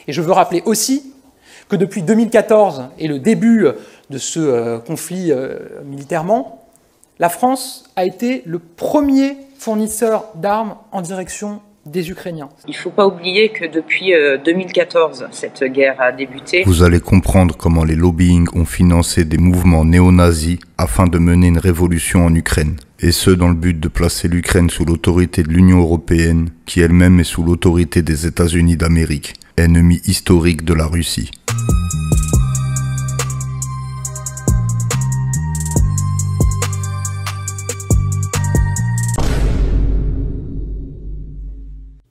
Et je veux rappeler aussi que depuis 2014 et le début de ce conflit militairement, la France a été le premier fournisseur d'armes en direction des Ukrainiens. Il ne faut pas oublier que depuis 2014, cette guerre a débuté. Vous allez comprendre comment les lobbying ont financé des mouvements néo-nazis afin de mener une révolution en Ukraine. Et ce, dans le but de placer l'Ukraine sous l'autorité de l'Union européenne, qui elle-même est sous l'autorité des États-Unis d'Amérique, ennemi historique de la Russie.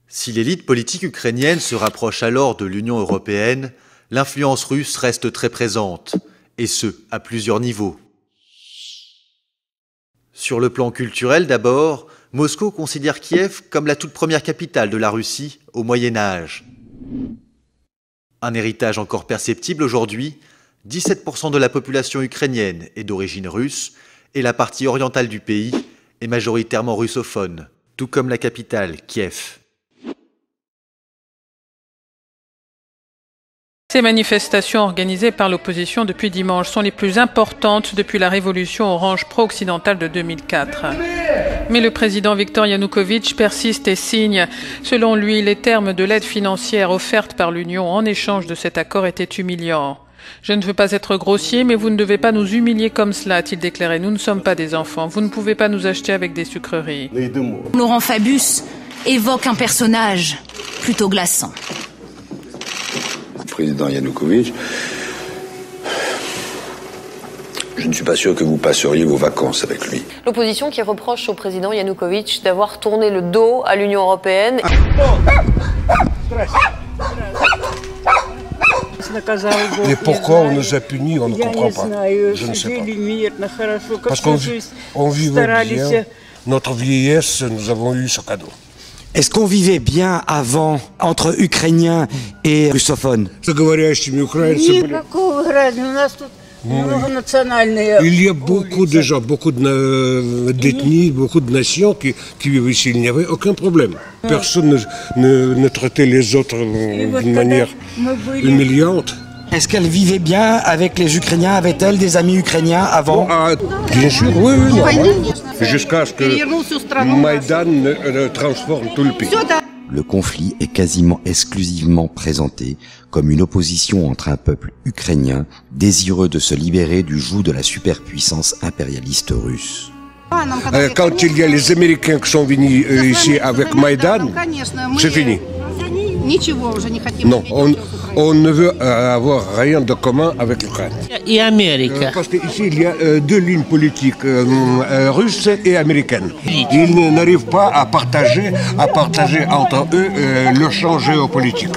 Si l'élite politique ukrainienne se rapproche alors de l'Union européenne, l'influence russe reste très présente, et ce, à plusieurs niveaux. Sur le plan culturel d'abord, Moscou considère Kiev comme la toute première capitale de la Russie au Moyen-Âge. Un héritage encore perceptible aujourd'hui, 17% de la population ukrainienne est d'origine russe, et la partie orientale du pays est majoritairement russophone, tout comme la capitale, Kiev. Ces manifestations organisées par l'opposition depuis dimanche sont les plus importantes depuis la révolution orange pro-occidentale de 2004. Mais le président Viktor Yanukovych persiste et signe. Selon lui, les termes de l'aide financière offerte par l'Union en échange de cet accord étaient humiliants. « Je ne veux pas être grossier, mais vous ne devez pas nous humilier comme cela », a-t-il déclaré. « Nous ne sommes pas des enfants. Vous ne pouvez pas nous acheter avec des sucreries. » Laurent Fabius évoque un personnage plutôt glaçant. Président Yanukovych, je ne suis pas sûr que vous passeriez vos vacances avec lui. L'opposition qui reproche au président Yanukovych d'avoir tourné le dos à l'Union européenne. Et pourquoi on nous a punis, on ne comprend pas. Je ne sais pas. Parce qu'on vivait bien. Notre vieillesse, nous avons eu ce cadeau. Est-ce qu'on vivait bien avant entre Ukrainiens et russophones? Il y a beaucoup de gens, beaucoup d'ethnies, beaucoup de nations qui vivent ici. Il n'y avait aucun problème. Personne ne traitait les autres d'une manière humiliante. Est-ce qu'elle vivait bien avec les Ukrainiens? Avait-elle des amis ukrainiens avant? Bien sûr, oui. Jusqu'à ce que Maïdan transforme tout le pays. Le conflit est quasiment exclusivement présenté comme une opposition entre un peuple ukrainien désireux de se libérer du joug de la superpuissance impérialiste russe. Quand il y a les Américains qui sont venus ici avec Maïdan, c'est fini. Non, on ne veut avoir rien de commun avec l'Ukraine. Et Amérique. Parce qu'ici, il y a deux lignes politiques, russes et américaines. Ils n'arrivent pas à partager entre eux le champ géopolitique.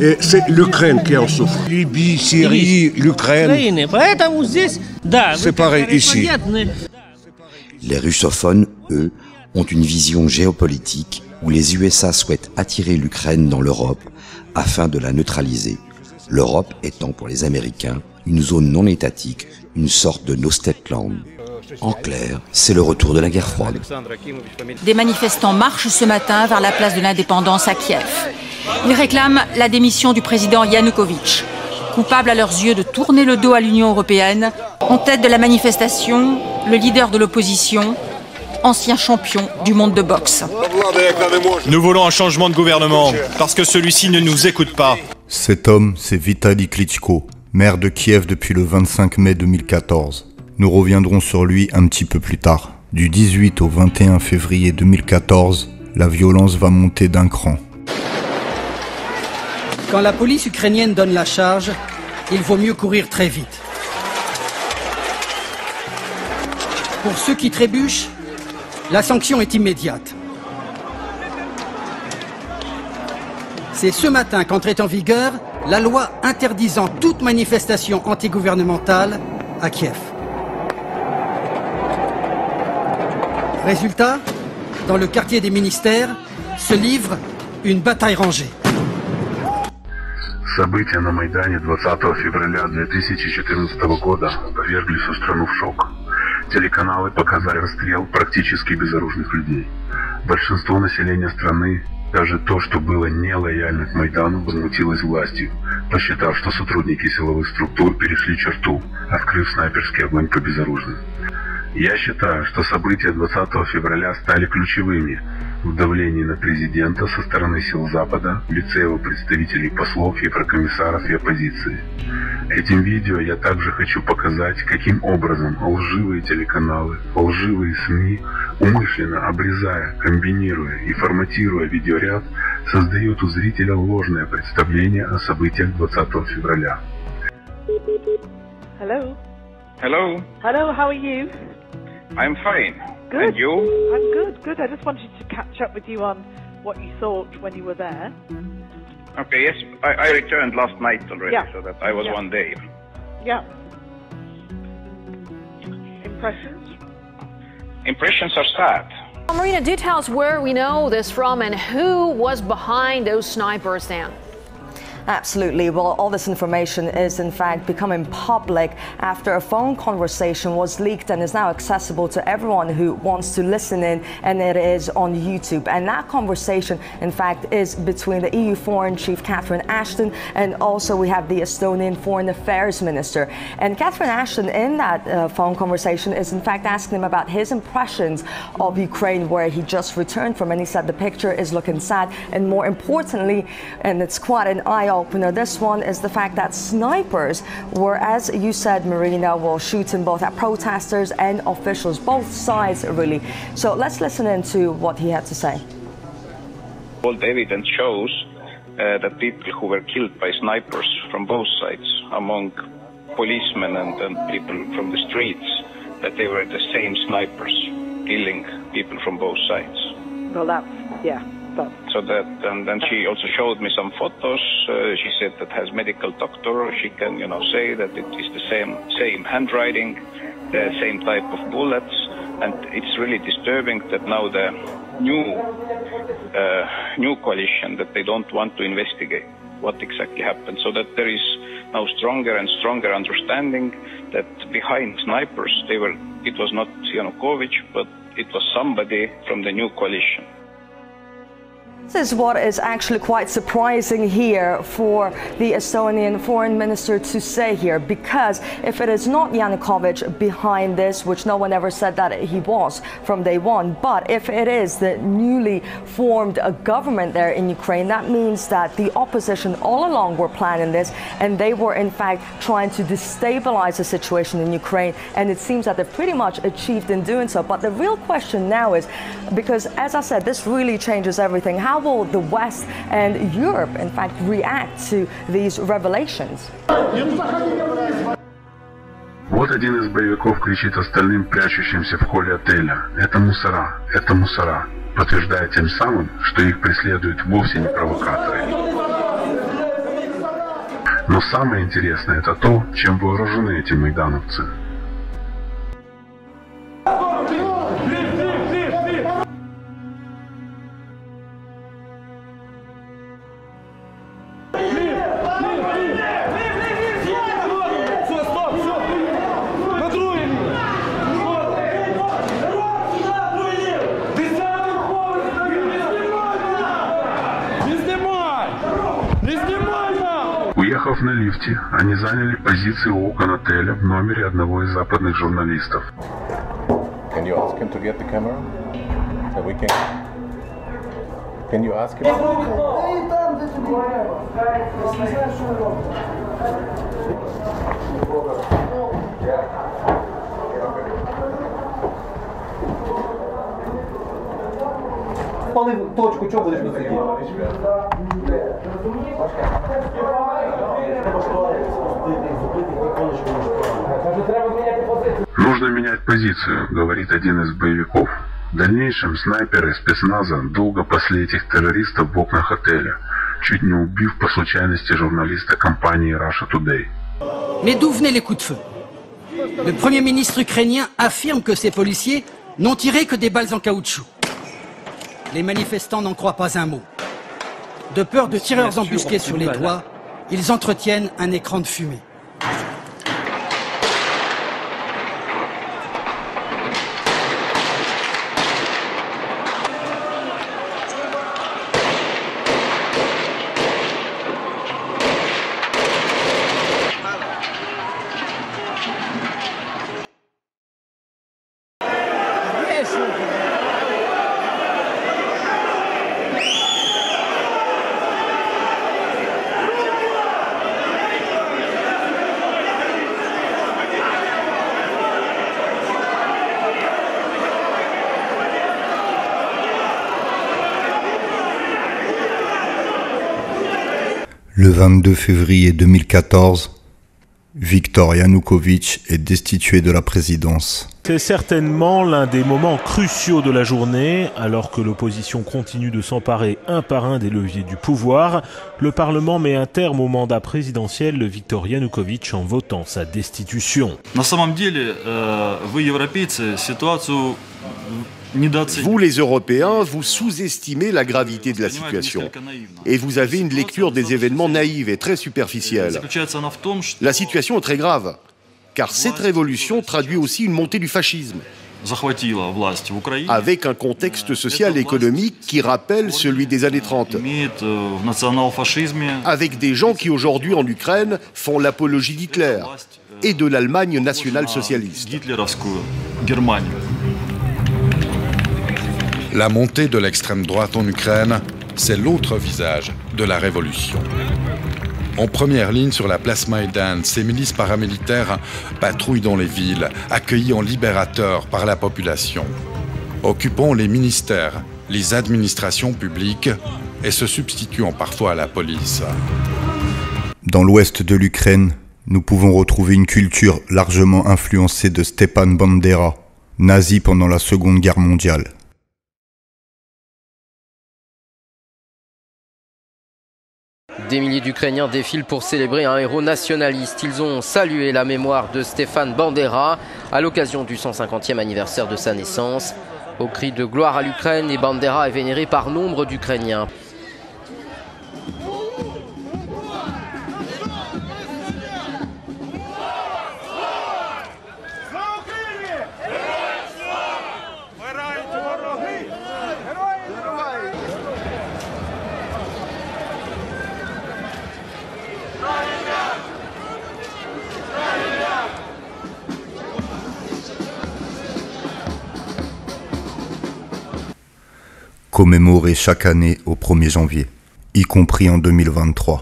Et c'est l'Ukraine qui en souffre. Libye, Syrie, l'Ukraine. C'est pareil ici. Les russophones, eux, ont une vision géopolitique où les USA souhaitent attirer l'Ukraine dans l'Europe afin de la neutraliser. L'Europe étant pour les Américains une zone non étatique, une sorte de no state land. En clair, c'est le retour de la guerre froide. Des manifestants marchent ce matin vers la place de l'Indépendance à Kiev. Ils réclament la démission du président Yanukovych, coupable à leurs yeux de tourner le dos à l'Union européenne. En tête de la manifestation, le leader de l'opposition, ancien champion du monde de boxe. Nous voulons un changement de gouvernement, parce que celui-ci ne nous écoute pas. Cet homme, c'est Vitali Klitschko, maire de Kiev depuis le 25 mai 2014. Nous reviendrons sur lui un petit peu plus tard. Du 18 au 21 février 2014, la violence va monter d'un cran. Quand la police ukrainienne donne la charge, il vaut mieux courir très vite. Pour ceux qui trébuchent, la sanction est immédiate. C'est ce matin qu'entrait en vigueur la loi interdisant toute manifestation antigouvernementale à Kiev. Résultat, dans le quartier des ministères, se livre une bataille rangée. События на Майдане 20 февраля 2014 года повергли всю страну в шок. Телеканалы показали расстрел практически безоружных людей. Большинство населения страны Даже то, что было нелояльно к Майдану, возмутилось властью, посчитав, что сотрудники силовых структур перешли черту, открыв снайперский огонь по безоружным. Я считаю, что события 20 февраля стали ключевыми в давлении на президента со стороны сил Запада в лице его представителей, послов, еврокомиссаров и оппозиции. Этим видео я также хочу показать, каким образом лживые телеканалы, лживые СМИ, умышленно обрезая, комбинируя и форматируя видеоряд, создают у зрителя ложное представление о событиях 20 февраля. Hello. Hello. Hello, how are you? I'm fine. Good. And you? I'm good, good. I just wanted to catch up with you on what you thought when you were there. Okay, yes, I returned last night already, Yeah. so that I was Yeah. one day. Yeah. Impressions? Impressions are sad. Marina, do tell us where we know this from and who was behind those snipers, Dan. Absolutely. Well, all this information is in fact becoming public after a phone conversation was leaked and is now accessible to everyone who wants to listen in, and it is on YouTube. And that conversation, in fact, is between the EU Foreign Chief Catherine Ashton and also we have the Estonian Foreign Affairs Minister. And Catherine Ashton in that phone conversation is in fact asking him about his impressions of Ukraine, where he just returned from, and he said the picture is looking sad, and more importantly, and it's quite an eye-opener, this one is the fact that snipers were, as you said, Marina, were shooting both at protesters and officials, both sides really. So let's listen into what he had to say. All the evidence shows that people who were killed by snipers from both sides, among policemen and people from the streets, that they were the same snipers killing people from both sides. Well, that's, yeah. So that, and then she also showed me some photos. She said that has medical doctor. She can, say that it is the same handwriting, the same type of bullets, and it's really disturbing that now the new coalition that they don't want to investigate what exactly happened. So that there is now stronger and stronger understanding that behind snipers it was not Yanukovych, but it was somebody from the new coalition. This is what is actually quite surprising here for the Estonian foreign minister to say here, because if it is not Yanukovych behind this, which no one ever said that he was from day one, but if it is the newly formed government there in Ukraine, that means that the opposition all along were planning this, and they were in fact trying to destabilize the situation in Ukraine, and it seems that they've pretty much achieved in doing so. But the real question now is, because as I said, this really changes everything. How will the West and Europe, in fact, react to these revelations? Вот один из боевиков кричит остальным, прячущимся в холле отеля: это мусора, подтверждая тем самым, что их преследуют вовсе не провокаторы. Но самое интересное — это то, чем вооружены эти майдановцы. Уехав на лифте, они заняли позиции у окон отеля в номере одного из западных журналистов. Can you ask him to get the camera? So we can you ask him? Спали точку, чого будеш тут сидіти? Нужно менять позицию, говорит один из боевиков. В дальнейшем снайперы спецназа долго пасли этих террористов в окнах отеля, чуть не убив по случайности журналиста компании Russia Today. Mais d'où venaient les coups de feu? Le Premier ministre ukrainien affirme que ces policiers n'ont tiré que des balles en caoutchouc. Les manifestants n'en croient pas un mot. De peur de tireurs embusqués sur les toits, ils entretiennent un écran de fumée. Le 22 février 2014, Viktor Yanukovych est destitué de la présidence. C'est certainement l'un des moments cruciaux de la journée, alors que l'opposition continue de s'emparer un par un des leviers du pouvoir. Le Parlement met un terme au mandat présidentiel de Viktor Yanukovych en votant sa destitution. Vous, les Européens, vous sous-estimez la gravité de la situation. Et vous avez une lecture des événements naïve et très superficielle. La situation est très grave, car cette révolution traduit aussi une montée du fascisme, avec un contexte social et économique qui rappelle celui des années 30, avec des gens qui aujourd'hui en Ukraine font l'apologie d'Hitler et de l'Allemagne nationale-socialiste. La montée de l'extrême droite en Ukraine, c'est l'autre visage de la révolution. En première ligne sur la place Maïdan, ces milices paramilitaires patrouillent dans les villes, accueillis en libérateurs par la population, occupant les ministères, les administrations publiques et se substituant parfois à la police. Dans l'ouest de l'Ukraine, nous pouvons retrouver une culture largement influencée de Stepan Bandera, nazi pendant la Seconde Guerre mondiale. Des milliers d'Ukrainiens défilent pour célébrer un héros nationaliste. Ils ont salué la mémoire de Stepan Bandera à l'occasion du 150e anniversaire de sa naissance. Au cri de gloire à l'Ukraine, et Bandera est vénéré par nombre d'Ukrainiens. Commémoré chaque année au 1er janvier, y compris en 2023.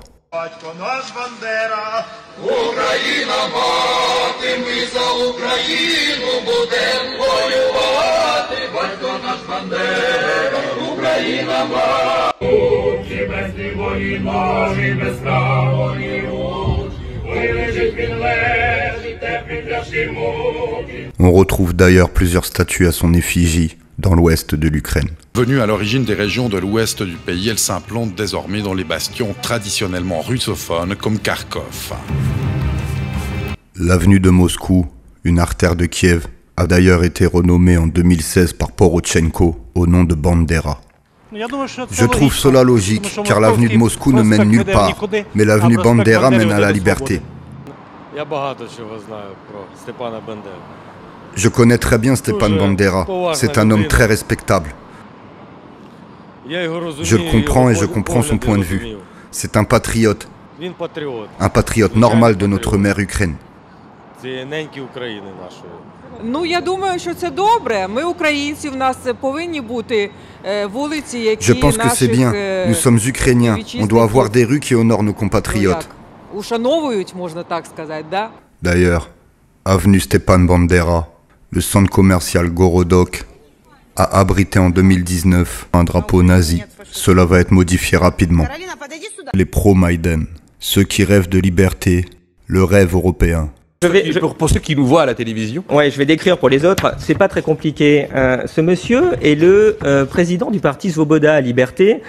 On retrouve d'ailleurs plusieurs statues à son effigie dans l'ouest de l'Ukraine. Venu à l'origine des régions de l'ouest du pays, elle s'implante désormais dans les bastions traditionnellement russophones comme Kharkov. L'avenue de Moscou, une artère de Kiev, a d'ailleurs été renommée en 2016 par Porochenko au nom de Bandera. Je trouve cela logique, car l'avenue de Moscou ne mène nulle part, mais l'avenue Bandera mène à la liberté. Je connais très bien Stepan Bandera, c'est un homme très respectable. Je le comprends et je comprends son point de vue. C'est un patriote normal de notre mère Ukraine. Je pense que c'est bien, nous sommes Ukrainiens, on doit avoir des rues qui honorent nos compatriotes. D'ailleurs, avenue Stepan Bandera, le centre commercial Gorodok a abrité en 2019 un drapeau nazi. Cela va être modifié rapidement. Les pro-Maïdan, ceux qui rêvent de liberté, le rêve européen. Pour ceux qui nous voient à la télévision. Ouais, je vais décrire pour les autres. C'est pas très compliqué. Ce monsieur est le président du parti Svoboda Liberté,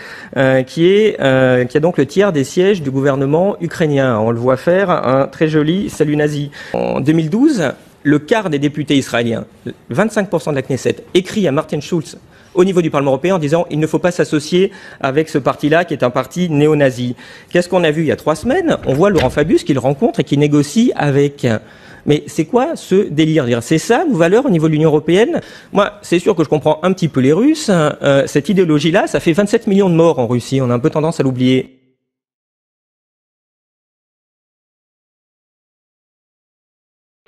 qui a donc le tiers des sièges du gouvernement ukrainien. On le voit faire un très joli salut nazi. En 2012, le quart des députés israéliens, 25% de la Knesset, écrit à Martin Schulz au niveau du Parlement européen en disant il ne faut pas s'associer avec ce parti-là qui est un parti néo-nazi. Qu'est-ce qu'on a vu il y a 3 semaines? On voit Laurent Fabius qui le rencontre et qui négocie avec. Mais c'est quoi ce délire? C'est ça nos valeurs au niveau de l'Union européenne? Moi, c'est sûr que je comprends un petit peu les Russes. Cette idéologie-là, ça fait 27 millions de morts en Russie. On a un peu tendance à l'oublier.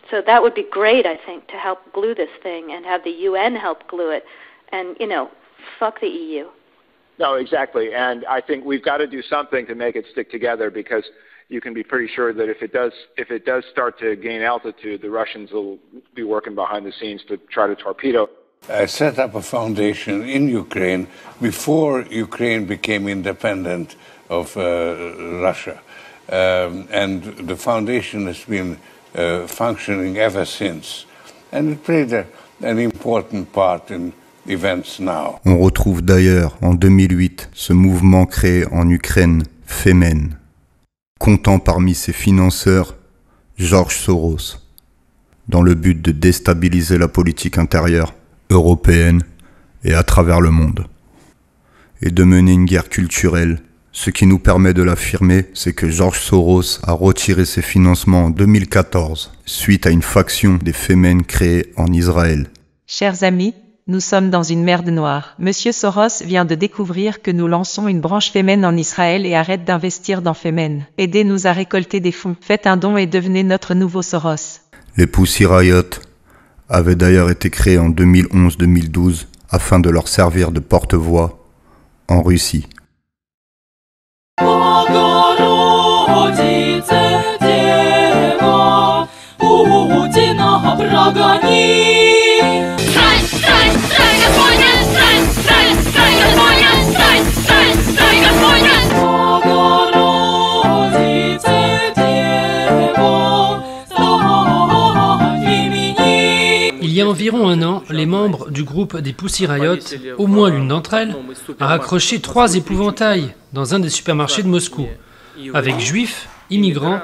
So that would be great, I think, to help glue this thing and have the UN help glue it. And, fuck the EU. No, exactly. And I think we've got to do something to make it stick together because you can be pretty sure that if it does start to gain altitude, the Russians will be working behind the scenes to try to torpedo. I set up a foundation in Ukraine before Ukraine became independent of Russia. And the foundation has been functioning ever since. And it played an important part in events now. On retrouve d'ailleurs en 2008 ce mouvement créé en Ukraine, Femen, comptant parmi ses financeurs George Soros, dans le but de déstabiliser la politique intérieure européenne et à travers le monde, et de mener une guerre culturelle. Ce qui nous permet de l'affirmer, c'est que George Soros a retiré ses financements en 2014, suite à une faction des Femen créée en Israël. Chers amis, nous sommes dans une merde noire. Monsieur Soros vient de découvrir que nous lançons une branche Femen en Israël et arrête d'investir dans Femen. Aidez-nous à récolter des fonds. Faites un don et devenez notre nouveau Soros. Les Pussy Riot avaient d'ailleurs été créés en 2011-2012 afin de leur servir de porte-voix en Russie. Il y a environ un an, les membres du groupe des Pussy Riot, au moins l'une d'entre elles, a raccroché 3 épouvantails dans un des supermarchés de Moscou, avec juifs, immigrants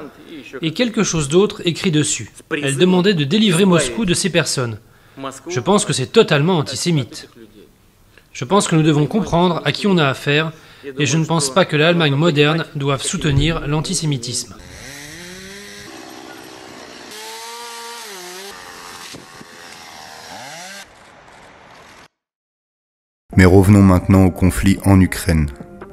et quelque chose d'autre écrit dessus. Elle demandait de délivrer Moscou de ces personnes. Je pense que c'est totalement antisémite. Je pense que nous devons comprendre à qui on a affaire, et je ne pense pas que l'Allemagne moderne doive soutenir l'antisémitisme. Mais revenons maintenant au conflit en Ukraine.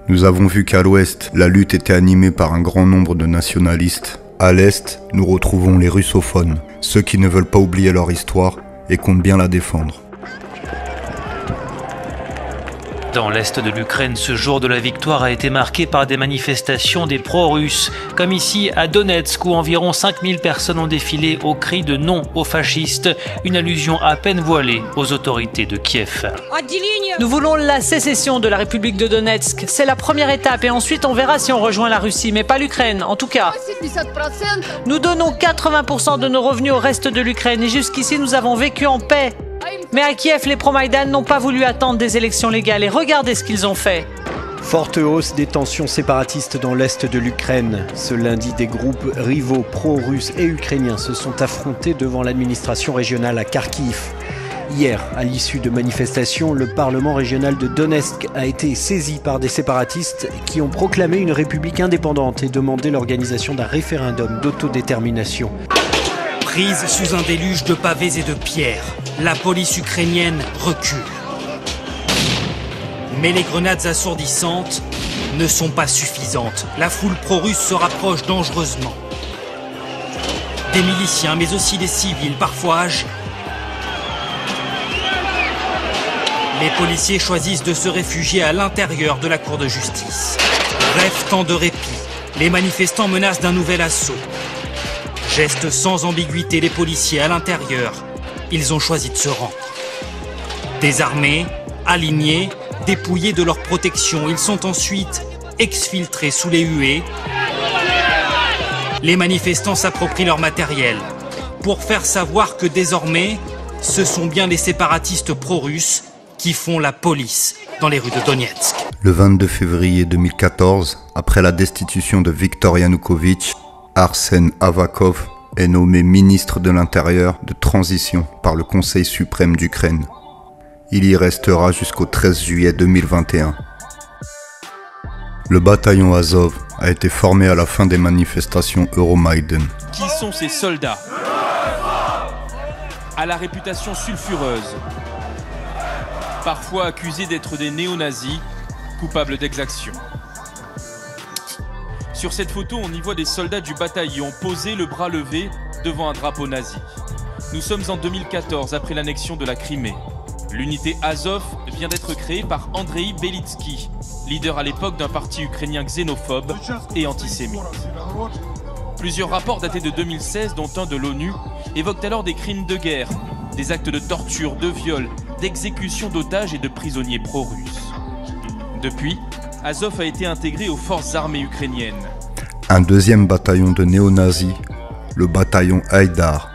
Nous avons vu qu'à l'ouest, la lutte était animée par un grand nombre de nationalistes. À l'est, nous retrouvons les russophones, ceux qui ne veulent pas oublier leur histoire et comptent bien la défendre. Dans l'est de l'Ukraine, ce jour de la victoire a été marqué par des manifestations des pro-russes, comme ici à Donetsk où environ 5000 personnes ont défilé au cri de non aux fascistes, une allusion à peine voilée aux autorités de Kiev. Nous voulons la sécession de la République de Donetsk. C'est la première étape et ensuite on verra si on rejoint la Russie, mais pas l'Ukraine, en tout cas. Nous donnons 80% de nos revenus au reste de l'Ukraine et jusqu'ici nous avons vécu en paix. Mais à Kiev, les pro-Maïdan n'ont pas voulu attendre des élections légales et regardez ce qu'ils ont fait. Forte hausse des tensions séparatistes dans l'est de l'Ukraine. Ce lundi, des groupes rivaux pro-russes et ukrainiens se sont affrontés devant l'administration régionale à Kharkiv. Hier, à l'issue de manifestations, le Parlement régional de Donetsk a été saisi par des séparatistes qui ont proclamé une république indépendante et demandé l'organisation d'un référendum d'autodétermination. Prise sous un déluge de pavés et de pierres, la police ukrainienne recule. Mais les grenades assourdissantes ne sont pas suffisantes. La foule pro-russe se rapproche dangereusement. Des miliciens, mais aussi des civils, parfois âgés. Les policiers choisissent de se réfugier à l'intérieur de la cour de justice. Bref, temps de répit. Les manifestants menacent d'un nouvel assaut. Geste sans ambiguïté, les policiers à l'intérieur, ils ont choisi de se rendre. Désarmés, alignés, dépouillés de leur protection, ils sont ensuite exfiltrés sous les huées. Les manifestants s'approprient leur matériel pour faire savoir que désormais, ce sont bien les séparatistes pro-russes qui font la police dans les rues de Donetsk. Le 22 février 2014, après la destitution de Viktor Yanukovych, Arsen Avakov est nommé ministre de l'Intérieur de transition par le Conseil suprême d'Ukraine. Il y restera jusqu'au 13 juillet 2021. Le bataillon Azov a été formé à la fin des manifestations Euromaïdan. Qui sont ces soldats à la réputation sulfureuse, parfois accusés d'être des néo-nazis, coupables d'exactions. Sur cette photo, on y voit des soldats du bataillon posés le bras levé devant un drapeau nazi. Nous sommes en 2014, après l'annexion de la Crimée. L'unité Azov vient d'être créée par Andrei Belitsky, leader à l'époque d'un parti ukrainien xénophobe et antisémite. Plusieurs rapports datés de 2016, dont un de l'ONU, évoquent alors des crimes de guerre, des actes de torture, de viol, d'exécution d'otages et de prisonniers pro-russes. Depuis, Azov a été intégré aux forces armées ukrainiennes. Un deuxième bataillon de néo-nazis, le bataillon Haïdar,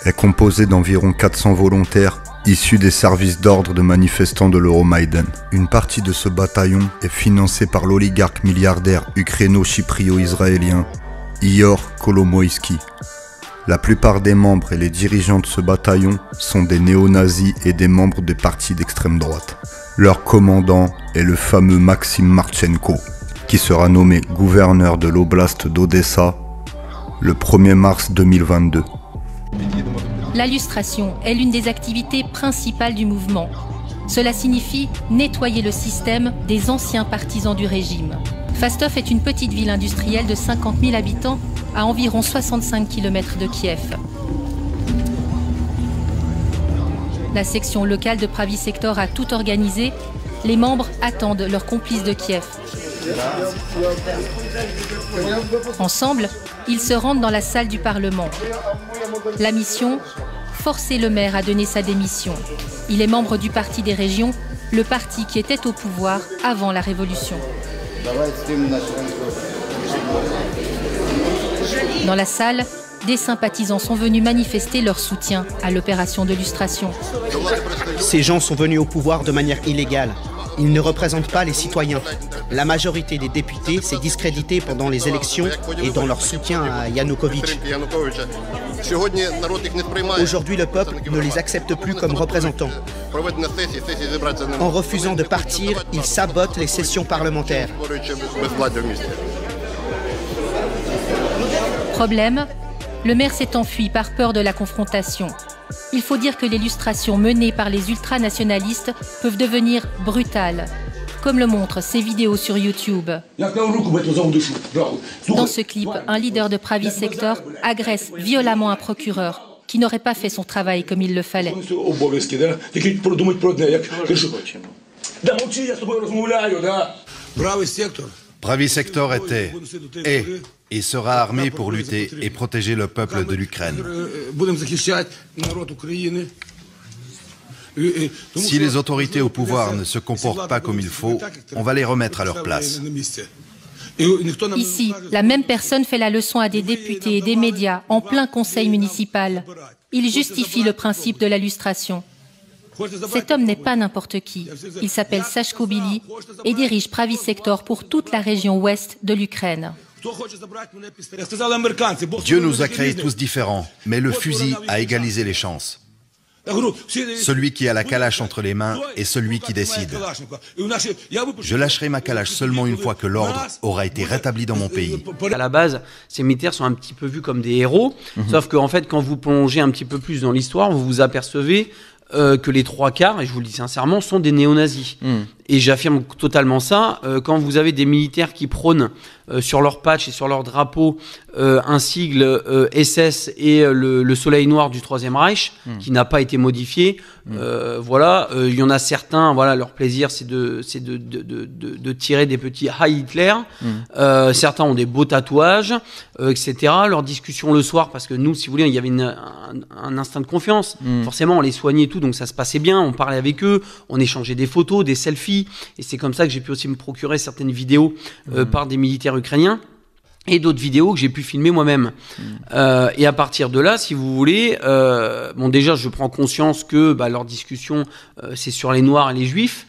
est composé d'environ 400 volontaires issus des services d'ordre de manifestants de l'Euromaïdan. Une partie de ce bataillon est financée par l'oligarque milliardaire ukraino-chyprio-israélien Ihor Kolomoïski. La plupart des membres et les dirigeants de ce bataillon sont des néo-nazis et des membres des partis d'extrême droite. Leur commandant est le fameux Maxim Marchenko, qui sera nommé gouverneur de l'oblast d'Odessa le 1er mars 2022. La lustration est l'une des activités principales du mouvement. Cela signifie nettoyer le système des anciens partisans du régime. Fastov est une petite ville industrielle de 50 000 habitants à environ 65 km de Kiev. La section locale de Pravi Sector a tout organisé. Les membres attendent leurs complices de Kiev. Ensemble, ils se rendent dans la salle du Parlement. La mission, forcer le maire à donner sa démission. Il est membre du Parti des régions, le parti qui était au pouvoir avant la Révolution. Dans la salle, des sympathisants sont venus manifester leur soutien à l'opération de lustration. Ces gens sont venus au pouvoir de manière illégale. Ils ne représentent pas les citoyens. La majorité des députés s'est discréditée pendant les élections et dans leur soutien à Yanukovych. Aujourd'hui, le peuple ne les accepte plus comme représentants. En refusant de partir, ils sabotent les sessions parlementaires. Problème, le maire s'est enfui par peur de la confrontation. Il faut dire que les lustrations menées par les ultranationalistes peuvent devenir brutales, comme le montrent ces vidéos sur YouTube. Dans ce clip, un leader de Pravi Sector agresse violemment un procureur qui n'aurait pas fait son travail comme il le fallait. Pravi Sector est et sera armé pour lutter et protéger le peuple de l'Ukraine. Si les autorités au pouvoir ne se comportent pas comme il faut, on va les remettre à leur place. Ici, la même personne fait la leçon à des députés et des médias en plein conseil municipal. Il justifie le principe de la lustration. Cet homme n'est pas n'importe qui. Il s'appelle Sashko Billy et dirige Pravi Sector pour toute la région ouest de l'Ukraine. Dieu nous a créés tous différents, mais le fusil a égalisé les chances. Celui qui a la calache entre les mains est celui qui décide. Je lâcherai ma calache seulement une fois que l'ordre aura été rétabli dans mon pays. À la base, ces militaires sont un petit peu vus comme des héros, sauf qu'en fait, quand vous plongez un petit peu plus dans l'histoire, vous vous apercevez que les 3/4, et je vous le dis sincèrement, sont des néo-nazis. Et j'affirme totalement ça. Quand vous avez des militaires qui prônent sur leur patch et sur leur drapeau un sigle SS et le soleil noir du Troisième Reich, qui n'a pas été modifié, voilà, il y en a certains, voilà, leur plaisir c'est de tirer des petits Heil Hitler. Certains ont des beaux tatouages, etc. Leur discussion le soir, parce que nous, si vous voulez, il y avait un instinct de confiance. Forcément, on les soignait et tout, donc ça se passait bien. On parlait avec eux, on échangeait des photos, des selfies. Et c'est comme ça que j'ai pu aussi me procurer certaines vidéos par des militaires ukrainiens et d'autres vidéos que j'ai pu filmer moi-même. Et à partir de là, si vous voulez, bon, déjà, je prends conscience que leur discussion, c'est sur les Noirs et les Juifs.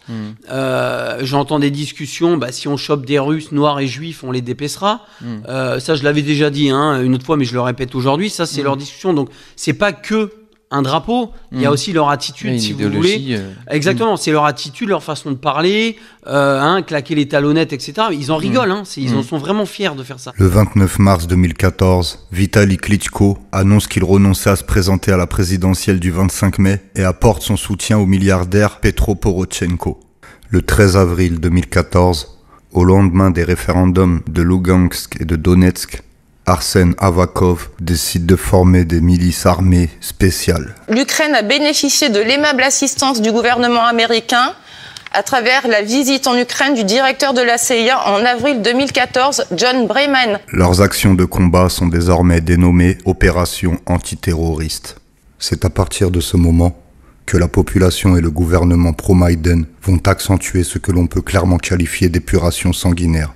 J'entends des discussions, si on chope des Russes, Noirs et Juifs, on les dépécera. Ça, je l'avais déjà dit une autre fois, mais je le répète aujourd'hui. Ça, c'est leur discussion. Donc, c'est pas que un drapeau, il y a aussi leur attitude, si vous voulez. Exactement, c'est leur attitude, leur façon de parler, claquer les talonnettes, etc. Ils en rigolent, ils en sont vraiment fiers de faire ça. Le 29 mars 2014, Vitali Klitschko annonce qu'il renonçait à se présenter à la présidentielle du 25 mai et apporte son soutien au milliardaire Petro Poroshenko. Le 13 avril 2014, au lendemain des référendums de Lugansk et de Donetsk, Arsen Avakov décide de former des milices armées spéciales. L'Ukraine a bénéficié de l'aimable assistance du gouvernement américain à travers la visite en Ukraine du directeur de la CIA en avril 2014, John Brennan. Leurs actions de combat sont désormais dénommées opérations antiterroristes. C'est à partir de ce moment que la population et le gouvernement pro-Maïdan vont accentuer ce que l'on peut clairement qualifier d'épuration sanguinaire.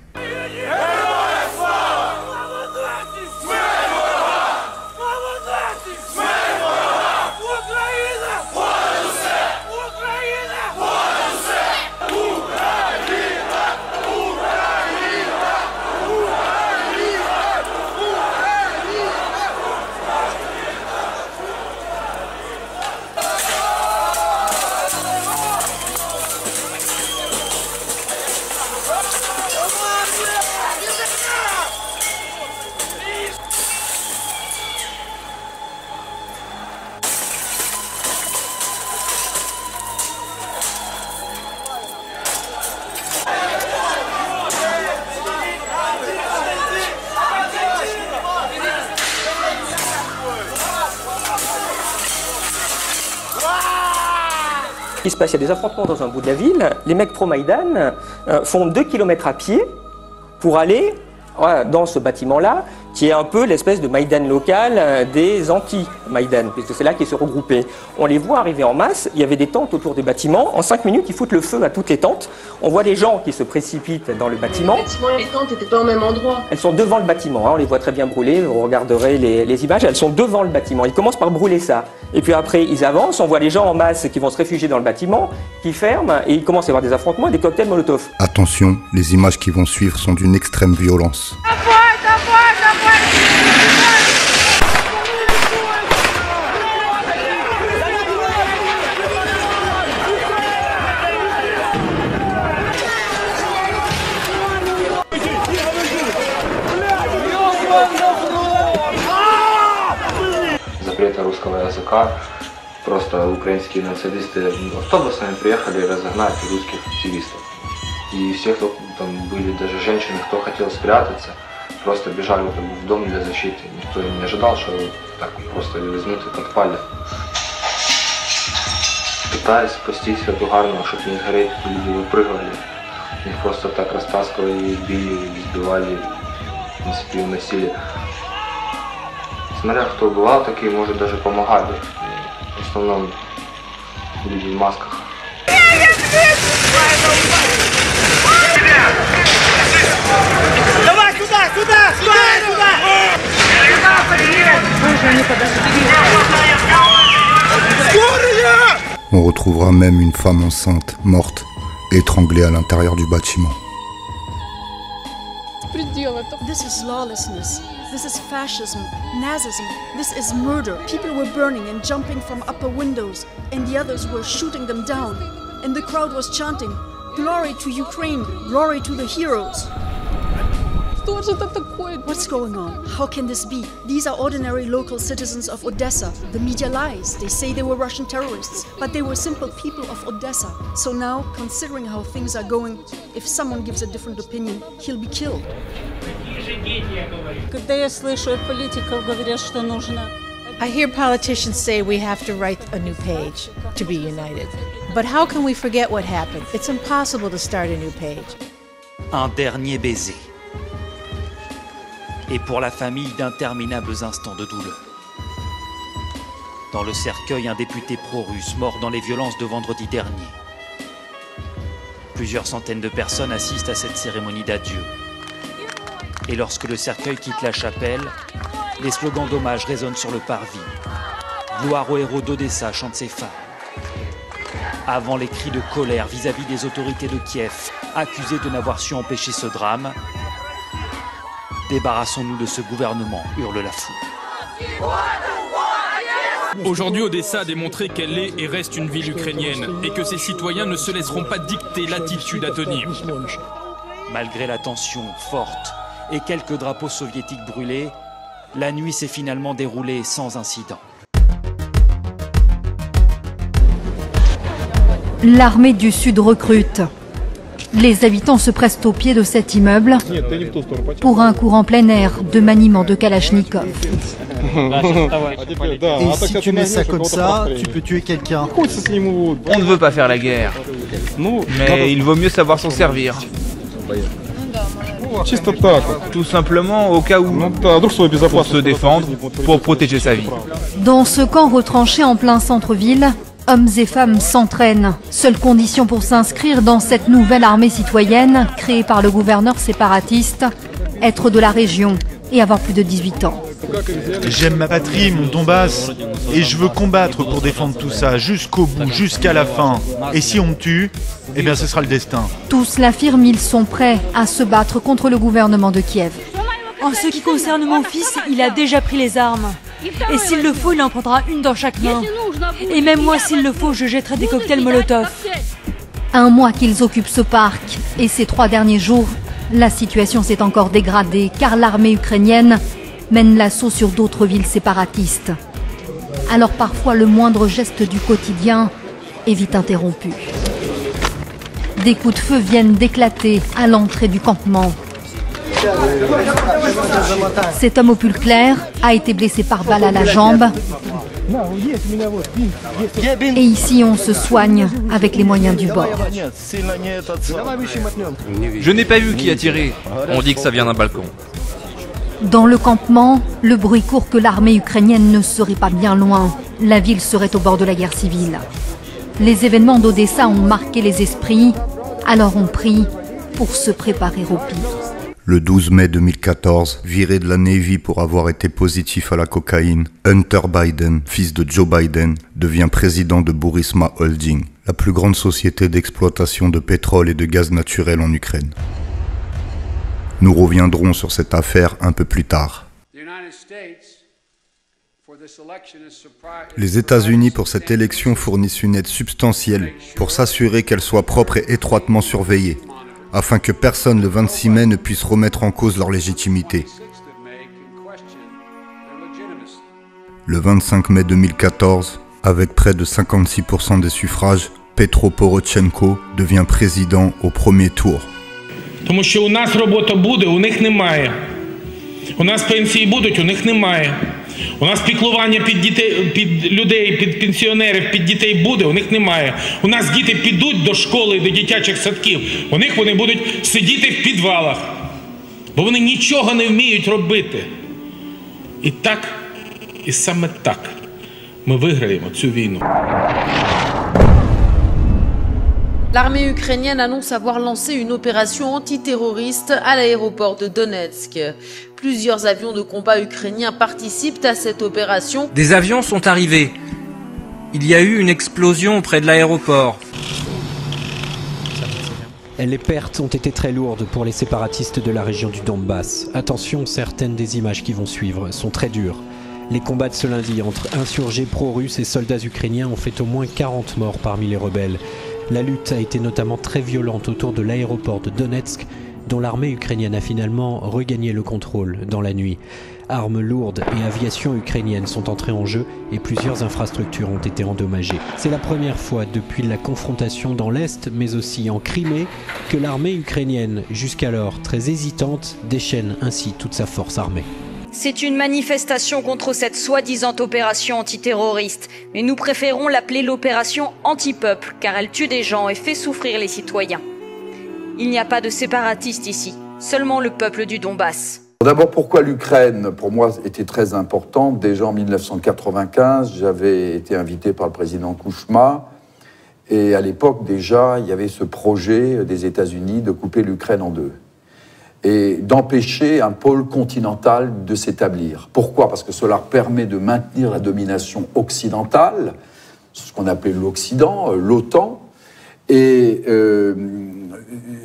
Ce qui se passe, il y a des affrontements dans un bout de la ville. Les mecs pro-Maïdan font 2 km à pied pour aller dans ce bâtiment-là, qui est un peu l'espèce de Maïdan local des anti-Maïdan, puisque c'est là qu'ils se regroupaient. On les voit arriver en masse, il y avait des tentes autour des bâtiments. En 5 minutes, ils foutent le feu à toutes les tentes. On voit les gens qui se précipitent dans le bâtiment. Les bâtiments et les tentes n'étaient pas au même endroit. Elles sont devant le bâtiment, on les voit très bien brûler, vous regarderez les images, elles sont devant le bâtiment. Ils commencent par brûler ça. Et puis après, ils avancent, on voit les gens en masse qui vont se réfugier dans le bâtiment, qui ferment, et il commence à y avoir des affrontements et des cocktails Molotov. Attention, les images qui vont suivre sont d'une extrême violence. Запрета русского языка. Просто украинские националисты автобусами приехали разогнать русских активистов. И все, кто там были, даже женщины, кто хотел спрятаться, просто бежали в дом для защиты. Никто не ожидал, что так просто возьмут и подпалят. Пытаясь спастись от угарного, чтобы не сгореть, люди выпрыгивали. Их просто так растаскивали, били, избивали, в принципе, уносили. Смотря кто бывал, такие, может, даже помогали. В основном люди в масках. Давай сюда, сюда, сюда, сюда! On retrouvera même une femme enceinte, morte, étranglée à l'intérieur du bâtiment. This is lawlessness. This is fascism, Nazism. This is murder. People were burning and jumping from upper windows, and the others were shooting them down. And the crowd was chanting, "Glory to Ukraine, glory to the heroes." What's going on? How can this be? These are ordinary local citizens of Odessa. The media lies. They say they were Russian terrorists, but they were simple people of Odessa. So now, considering how things are going, if someone gives a different opinion, he'll be killed. I hear politicians say we have to write a new page to be united. But how can we forget what happened? It's impossible to start a new page. Un dernier baiser. Et pour la famille d'interminables instants de douleur. Dans le cercueil, un député pro-russe mort dans les violences de vendredi dernier. Plusieurs centaines de personnes assistent à cette cérémonie d'adieu. Et lorsque le cercueil quitte la chapelle, les slogans d'hommage résonnent sur le parvis. Gloire aux héros d'Odessa, chantent ces femmes. Avant les cris de colère vis-à-vis des autorités de Kiev, accusées de n'avoir su empêcher ce drame, débarrassons-nous de ce gouvernement, hurle la foule. Aujourd'hui, Odessa a démontré qu'elle est et reste une ville ukrainienne et que ses citoyens ne se laisseront pas dicter l'attitude à tenir. Malgré la tension forte et quelques drapeaux soviétiques brûlés, la nuit s'est finalement déroulée sans incident. L'armée du Sud recrute. Les habitants se pressent au pied de cet immeuble pour un cours en plein air de maniement de Kalachnikov. Et si tu mets ça comme ça, tu peux tuer quelqu'un. On ne veut pas faire la guerre, mais il vaut mieux savoir s'en servir. Tout simplement au cas où, pour se défendre, pour protéger sa vie. Dans ce camp retranché en plein centre-ville, Hommes et femmes s'entraînent. Seule condition pour s'inscrire dans cette nouvelle armée citoyenne créée par le gouverneur séparatiste, être de la région et avoir plus de 18 ans. J'aime ma patrie, mon Donbass, et je veux combattre pour défendre tout ça jusqu'au bout, jusqu'à la fin. Et si on me tue, eh bien ce sera le destin. Tous l'affirment, ils sont prêts à se battre contre le gouvernement de Kiev. En ce qui concerne mon fils, il a déjà pris les armes. Et s'il le faut, il en prendra une dans chaque main. Et même moi, s'il le faut, je jetterai des cocktails Molotov. Un mois qu'ils occupent ce parc, et ces 3 derniers jours, la situation s'est encore dégradée car l'armée ukrainienne mène l'assaut sur d'autres villes séparatistes. Alors parfois le moindre geste du quotidien est vite interrompu. Des coups de feu viennent d'éclater à l'entrée du campement. Cet homme au pull clair a été blessé par balle à la jambe. Et ici, on se soigne avec les moyens du bord. Je n'ai pas vu qui a tiré. On dit que ça vient d'un balcon. Dans le campement, le bruit court que l'armée ukrainienne ne serait pas bien loin. La ville serait au bord de la guerre civile. Les événements d'Odessa ont marqué les esprits, alors on prie pour se préparer au pire. Le 12 mai 2014, viré de la Navy pour avoir été positif à la cocaïne, Hunter Biden, fils de Joe Biden, devient président de Burisma Holding, la plus grande société d'exploitation de pétrole et de gaz naturel en Ukraine. Nous reviendrons sur cette affaire un peu plus tard. Les États-Unis pour cette élection fournissent une aide substantielle pour s'assurer qu'elle soit propre et étroitement surveillée, afin que personne le 26 mai ne puisse remettre en cause leur légitimité. Le 25 mai 2014, avec près de 56% des suffrages, Petro Poroshenko devient président au premier tour. Тому що у нас робота буде, у них немає. У нас пенсії будуть, у них немає. У нас піклування під людей, під пенсіонерів, під дітей буде, у них немає. У нас діти підуть до школи, до дитячих садків. У них вони будуть сидіти в підвалах. Бо вони нічого не вміють робити. І так, і саме так ми виграємо цю війну. L'armée ukrainienne annonce avoir lancé une opération antiterroriste à l'aéroport de Donetsk. Plusieurs avions de combat ukrainiens participent à cette opération. Des avions sont arrivés. Il y a eu une explosion près de l'aéroport. Les pertes ont été très lourdes pour les séparatistes de la région du Donbass. Attention, certaines des images qui vont suivre sont très dures. Les combats de ce lundi entre insurgés pro-russes et soldats ukrainiens ont fait au moins 40 morts parmi les rebelles. La lutte a été notamment très violente autour de l'aéroport de Donetsk, dont l'armée ukrainienne a finalement regagné le contrôle dans la nuit. Armes lourdes et aviation ukrainienne sont entrées en jeu et plusieurs infrastructures ont été endommagées. C'est la première fois depuis la confrontation dans l'Est, mais aussi en Crimée, que l'armée ukrainienne, jusqu'alors très hésitante, déchaîne ainsi toute sa force armée. C'est une manifestation contre cette soi-disant opération antiterroriste, mais nous préférons l'appeler l'opération anti-peuple, car elle tue des gens et fait souffrir les citoyens. Il n'y a pas de séparatistes ici, seulement le peuple du Donbass. D'abord, pourquoi l'Ukraine, pour moi, était très importante. Déjà en 1995, j'avais été invité par le président Kouchma, et à l'époque, déjà, il y avait ce projet des États-Unis de couper l'Ukraine en deux et d'empêcher un pôle continental de s'établir. Pourquoi? Parce que cela permet de maintenir la domination occidentale, ce qu'on appelait l'Occident, l'OTAN, et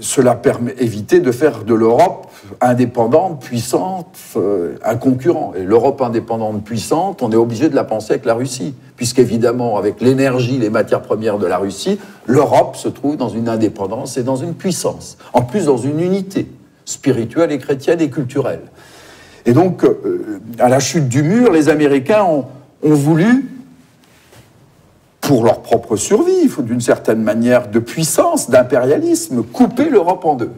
cela permet d'éviter de faire de l'Europe indépendante, puissante, un concurrent. Et l'Europe indépendante, puissante, on est obligé de la penser avec la Russie, puisqu'évidemment, avec l'énergie, les matières premières de la Russie, l'Europe se trouve dans une indépendance et dans une puissance, en plus dans une unité spirituelle et chrétienne et culturelle. Et donc, à la chute du mur, les Américains ont voulu, pour leur propre survie, il faut d'une certaine manière de puissance, d'impérialisme, couper l'Europe en deux.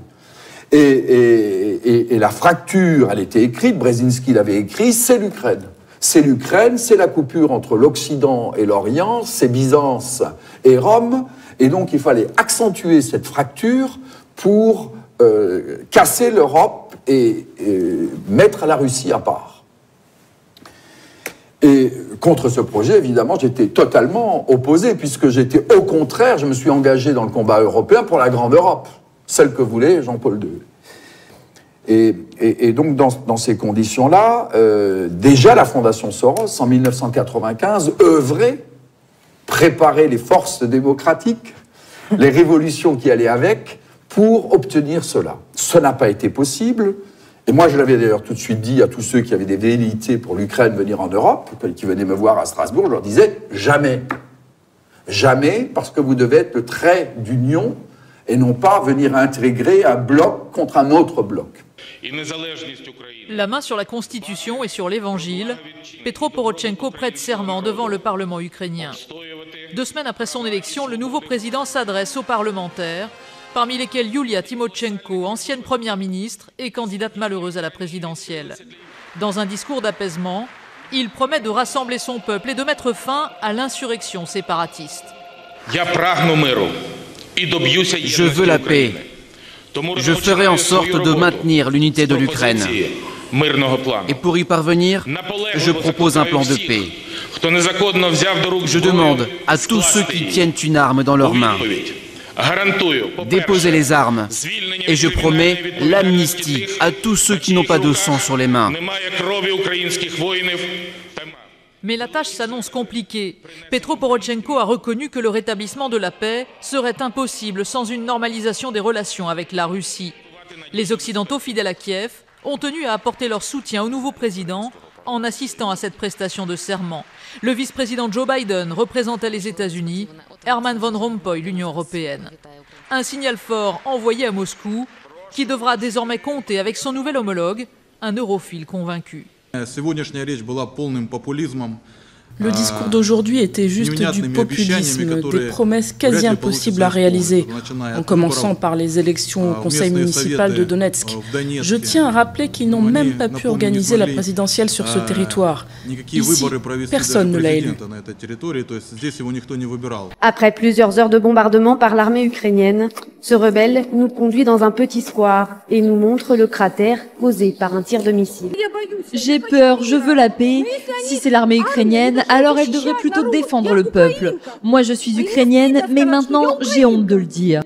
Et la fracture, elle était écrite, Brzezinski l'avait écrit, c'est l'Ukraine. C'est l'Ukraine, c'est la coupure entre l'Occident et l'Orient, c'est Byzance et Rome, et donc il fallait accentuer cette fracture pour casser l'Europe et mettre la Russie à part. Et contre ce projet, évidemment, j'étais totalement opposé, puisque j'étais au contraire, je me suis engagé dans le combat européen pour la grande Europe, celle que voulait Jean-Paul II. Et donc, dans ces conditions-là, déjà la Fondation Soros, en 1995, œuvrait, préparait les forces démocratiques, les révolutions qui allaient avec, pour obtenir cela. Ce n'a pas été possible. Et moi, je l'avais d'ailleurs tout de suite dit à tous ceux qui avaient des velléités pour l'Ukraine venir en Europe, qui venaient me voir à Strasbourg, je leur disais « jamais ». Jamais, parce que vous devez être le trait d'union et non pas venir intégrer un bloc contre un autre bloc. La main sur la Constitution et sur l'Évangile, Petro Porochenko prête serment devant le Parlement ukrainien. 2 semaines après son élection, le nouveau président s'adresse aux parlementaires, parmi lesquels Yulia Tymoshenko, ancienne première ministre et candidate malheureuse à la présidentielle. Dans un discours d'apaisement, il promet de rassembler son peuple et de mettre fin à l'insurrection séparatiste. Je veux la paix. Je ferai en sorte de maintenir l'unité de l'Ukraine. Et pour y parvenir, je propose un plan de paix. Je demande à tous ceux qui tiennent une arme dans leurs mains, déposez les armes. Et je promets l'amnistie à tous ceux qui n'ont pas de sang sur les mains. Mais la tâche s'annonce compliquée. Petro Porochenko a reconnu que le rétablissement de la paix serait impossible sans une normalisation des relations avec la Russie. Les Occidentaux fidèles à Kiev ont tenu à apporter leur soutien au nouveau président en assistant à cette prestation de serment. Le vice-président Joe Biden représentait les États-Unis, Herman Van Rompuy l'Union européenne. Un signal fort envoyé à Moscou qui devra désormais compter avec son nouvel homologue, un europhile convaincu. Le discours d'aujourd'hui était juste du populisme, des promesses quasi impossibles à réaliser, en commençant par les élections au conseil municipal de Donetsk. Je tiens à rappeler qu'ils n'ont même pas pu organiser la présidentielle sur ce territoire. Ici, personne ne l'a élu. Après plusieurs heures de bombardement par l'armée ukrainienne, ce rebelle nous conduit dans un petit square et nous montre le cratère causé par un tir de missile. J'ai peur, je veux la paix. Si c'est l'armée ukrainienne, alors elle devrait plutôt défendre le peuple. Moi je suis ukrainienne, mais maintenant j'ai honte de le dire.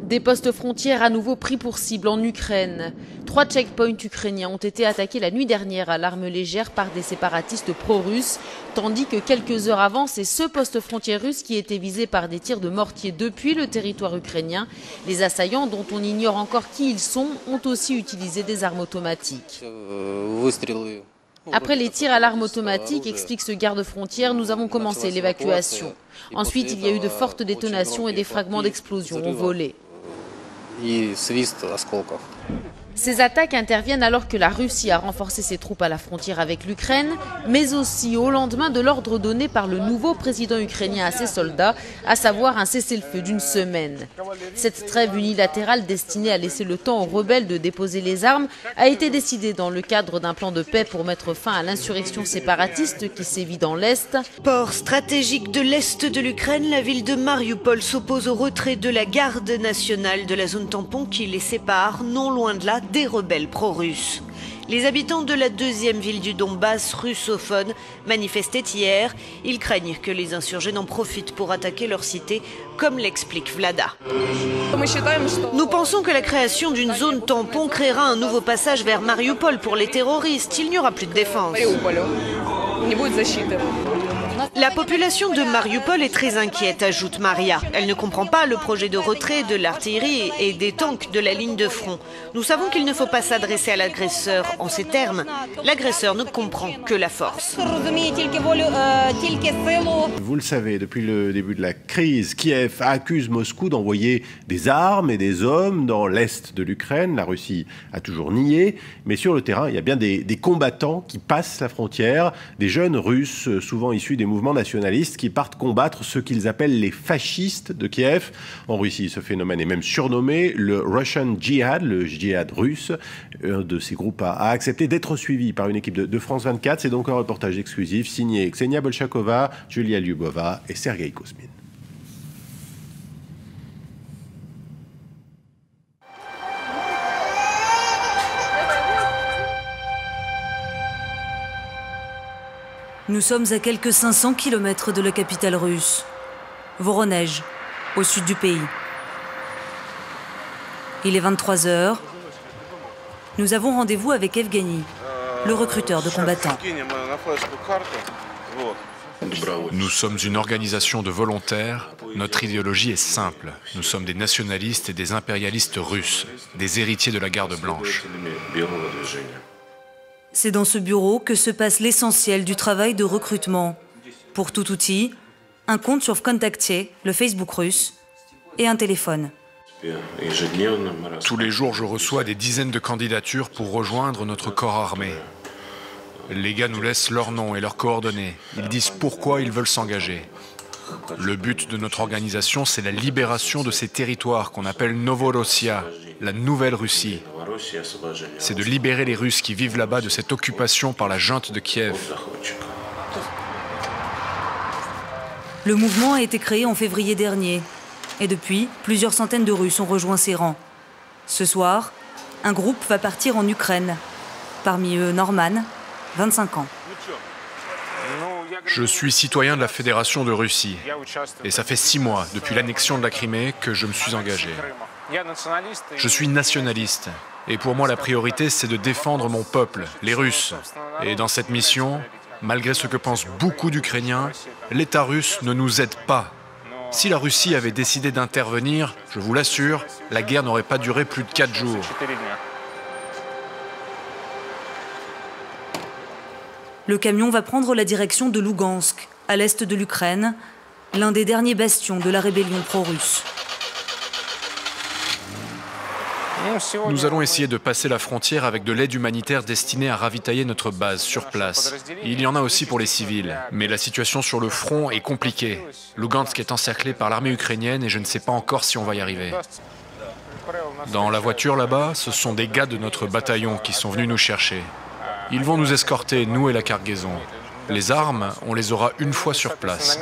Des postes frontières à nouveau pris pour cible en Ukraine. 3 checkpoints ukrainiens ont été attaqués la nuit dernière à l'arme légère par des séparatistes pro-russes, tandis que quelques heures avant, c'est ce poste frontière russe qui était visé par des tirs de mortier depuis le territoire ukrainien. Les assaillants, dont on ignore encore qui ils sont, ont aussi utilisé des armes automatiques. Après les tirs à l'arme automatique, explique ce garde-frontière, nous avons commencé l'évacuation. Ensuite, il y a eu de fortes détonations et des fragments d'explosion ont volé. Ces attaques interviennent alors que la Russie a renforcé ses troupes à la frontière avec l'Ukraine, mais aussi au lendemain de l'ordre donné par le nouveau président ukrainien à ses soldats, à savoir un cessez-le-feu d'1 semaine. Cette trêve unilatérale destinée à laisser le temps aux rebelles de déposer les armes a été décidée dans le cadre d'un plan de paix pour mettre fin à l'insurrection séparatiste qui sévit dans l'Est. Port stratégique de l'Est de l'Ukraine, la ville de Mariupol s'oppose au retrait de la garde nationale de la zone tampon qui les sépare, non loin de là, des rebelles pro-russes. Les habitants de la 2e ville du Donbass russophone manifestaient hier. Ils craignent que les insurgés n'en profitent pour attaquer leur cité, comme l'explique Vlada. Nous pensons que la création d'une zone tampon créera un nouveau passage vers Mariupol pour les terroristes. Il n'y aura plus de défense. La population de Mariupol est très inquiète, ajoute Maria. Elle ne comprend pas le projet de retrait de l'artillerie et des tanks de la ligne de front. Nous savons qu'il ne faut pas s'adresser à l'agresseur en ces termes. L'agresseur ne comprend que la force. Vous le savez, depuis le début de la crise, Kiev accuse Moscou d'envoyer des armes et des hommes dans l'est de l'Ukraine. La Russie a toujours nié, mais sur le terrain, il y a bien des combattants qui passent la frontière, des jeunes Russes, souvent issus des mouvements nationalistes, qui partent combattre ce qu'ils appellent les fascistes de Kiev. En Russie, ce phénomène est même surnommé le Russian Jihad, le djihad russe. Un de ces groupes a accepté d'être suivi par une équipe de France 24. C'est donc un reportage exclusif signé Ksenia Bolshakova, Julia Lyubova et Sergei Kosmin. Nous sommes à quelques 500 km de la capitale russe, Voronezh, au sud du pays. Il est 23 h. Nous avons rendez-vous avec Evgeny, le recruteur de combattants. Nous sommes une organisation de volontaires. Notre idéologie est simple. Nous sommes des nationalistes et des impérialistes russes, des héritiers de la Garde blanche. C'est dans ce bureau que se passe l'essentiel du travail de recrutement. Pour tout outil, un compte sur Vkontakte, le Facebook russe, et un téléphone. Tous les jours, je reçois des dizaines de candidatures pour rejoindre notre corps armé. Les gars nous laissent leur nom et leurs coordonnées. Ils disent pourquoi ils veulent s'engager. Le but de notre organisation, c'est la libération de ces territoires qu'on appelle Novorossia, la Nouvelle Russie. C'est de libérer les Russes qui vivent là-bas de cette occupation par la junte de Kiev. Le mouvement a été créé en février dernier. Et depuis, plusieurs centaines de Russes ont rejoint ses rangs. Ce soir, un groupe va partir en Ukraine. Parmi eux, Norman, 25 ans. Je suis citoyen de la Fédération de Russie. Et ça fait 6 mois, depuis l'annexion de la Crimée, que je me suis engagé. Je suis nationaliste. Et pour moi, la priorité, c'est de défendre mon peuple, les Russes. Et dans cette mission, malgré ce que pensent beaucoup d'Ukrainiens, l'État russe ne nous aide pas. Si la Russie avait décidé d'intervenir, je vous l'assure, la guerre n'aurait pas duré plus de 4 jours. Le camion va prendre la direction de Lougansk, à l'est de l'Ukraine, l'un des derniers bastions de la rébellion pro-russe. Nous allons essayer de passer la frontière avec de l'aide humanitaire destinée à ravitailler notre base sur place. Il y en a aussi pour les civils, mais la situation sur le front est compliquée. Lugansk est encerclé par l'armée ukrainienne et je ne sais pas encore si on va y arriver. Dans la voiture là-bas, ce sont des gars de notre bataillon qui sont venus nous chercher. Ils vont nous escorter, nous et la cargaison. Les armes, on les aura une fois sur place.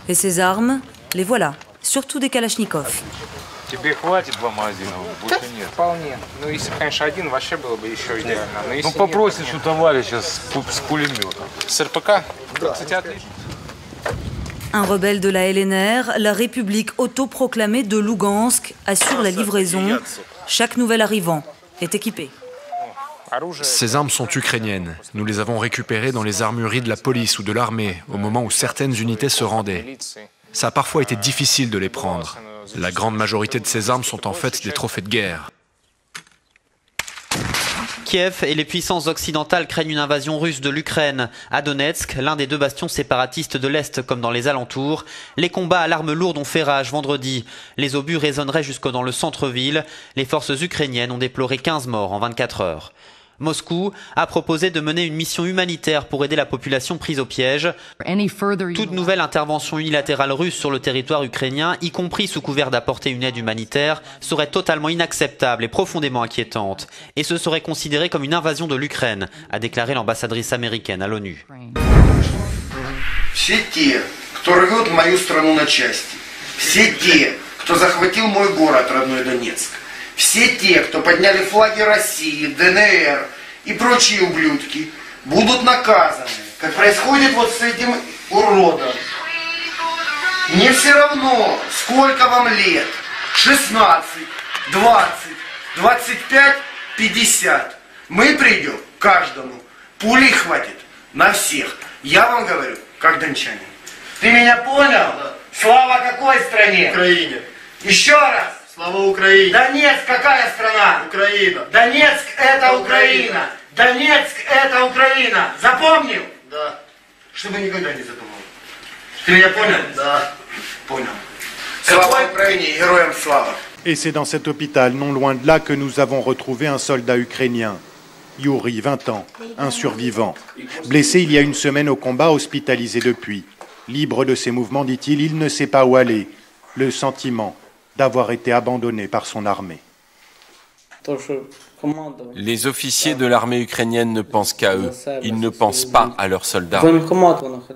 Et ces armes, les voilà, surtout des kalachnikovs. Тебе хватит 2 магазина, больше нет. Вполне. Ну, если бы, конечно, один, вообще было бы еще идеально. Но если попросишь у товарища с пулеметом. С РПК? Да. Кстати, отлично. Un rebelle de la LNR, la République autoproclamée de Lougansk assure la livraison. Chaque nouvel arrivant est équipé. Ces armes sont ukrainiennes. Nous les avons récupérées dans les armureries de la police ou de l'armée, au moment où certaines unités se rendaient. Ça a parfois été difficile de les prendre. La grande majorité de ces armes sont en fait des trophées de guerre. Kiev et les puissances occidentales craignent une invasion russe de l'Ukraine. À Donetsk, l'un des 2 bastions séparatistes de l'Est comme dans les alentours, les combats à l'arme lourde ont fait rage vendredi. Les obus résonneraient jusque dans le centre-ville. Les forces ukrainiennes ont déploré 15 morts en 24 heures. Moscou a proposé de mener une mission humanitaire pour aider la population prise au piège. Toute nouvelle intervention unilatérale russe sur le territoire ukrainien, y compris sous couvert d'apporter une aide humanitaire, serait totalement inacceptable et profondément inquiétante. Et ce serait considéré comme une invasion de l'Ukraine, a déclaré l'ambassadrice américaine à l'ONU. Все те, кто рвет мою страну на части, все те, кто захватил мой город, родной Донецк, все те, кто подняли флаги России, ДНР и прочие ублюдки, будут наказаны, как происходит вот с этим уродом. Мне все равно, сколько вам лет, 16, 20, 25, 50. Мы придем каждому, пулей хватит на всех. Я вам говорю, как дончанин. Ты меня понял? Слава какой стране? Украине. Еще раз. Слава Украине! Донецк какая страна? Украина. Донецк это Украина. Донецк это Украина. Запомнил? Да. Чтобы никогда не забывал. Ты меня понял? Да. Понял. Слава Украине, героям слава. Et c'est dans cet hôpital, non loin de là, que nous avons retrouvé un soldat ukrainien. Yuri, 20 ans, un survivant. Blessé il y a une semaine au combat, hospitalisé depuis. Libre de ses mouvements, dit-il, il ne sait pas où aller. Le sentiment d'avoir été abandonné par son armée. Les officiers de l'armée ukrainienne ne pensent qu'à eux. Ils ne pensent pas à leurs soldats.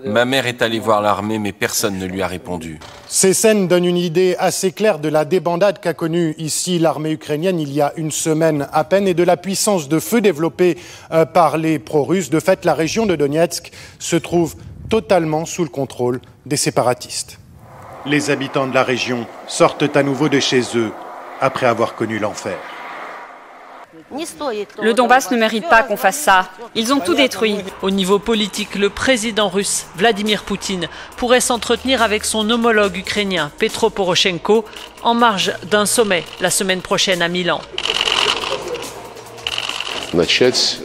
Ma mère est allée voir l'armée, mais personne ne lui a répondu. Ces scènes donnent une idée assez claire de la débandade qu'a connue ici l'armée ukrainienne il y a une semaine à peine et de la puissance de feu développée par les pro-russes. De fait, la région de Donetsk se trouve totalement sous le contrôle des séparatistes. Les habitants de la région sortent à nouveau de chez eux après avoir connu l'enfer. Le Donbass ne mérite pas qu'on fasse ça. Ils ont tout détruit. Au niveau politique, le président russe, Vladimir Poutine, pourrait s'entretenir avec son homologue ukrainien, Petro Poroshenko, en marge d'un sommet la semaine prochaine à Milan.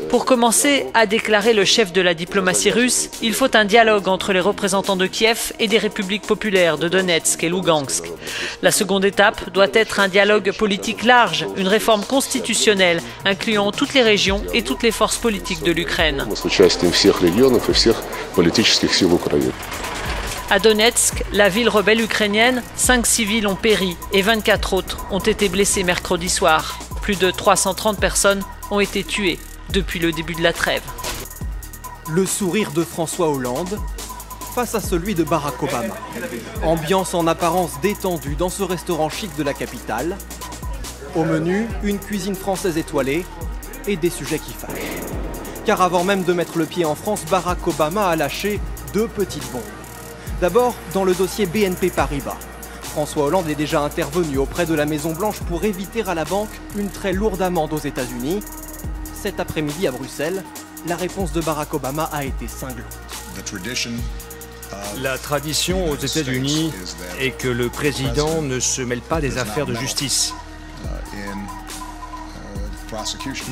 Pour commencer, a déclaré le chef de la diplomatie russe, il faut un dialogue entre les représentants de Kiev et des républiques populaires de Donetsk et Lugansk. La seconde étape doit être un dialogue politique large, une réforme constitutionnelle, incluant toutes les régions et toutes les forces politiques de l'Ukraine. À Donetsk, la ville rebelle ukrainienne, 5 civils ont péri et 24 autres ont été blessés mercredi soir. Plus de 330 personnes ont été tuées depuis le début de la trêve. Le sourire de François Hollande face à celui de Barack Obama. Ambiance en apparence détendue dans ce restaurant chic de la capitale. Au menu, une cuisine française étoilée et des sujets qui fâchent. Car avant même de mettre le pied en France, Barack Obama a lâché 2 petites bombes. D'abord, dans le dossier BNP Paribas. François Hollande est déjà intervenu auprès de la Maison-Blanche pour éviter à la banque une très lourde amende aux États-Unis. Cet après-midi à Bruxelles, la réponse de Barack Obama a été cinglante. La tradition aux États-Unis est que le président ne se mêle pas des affaires de justice.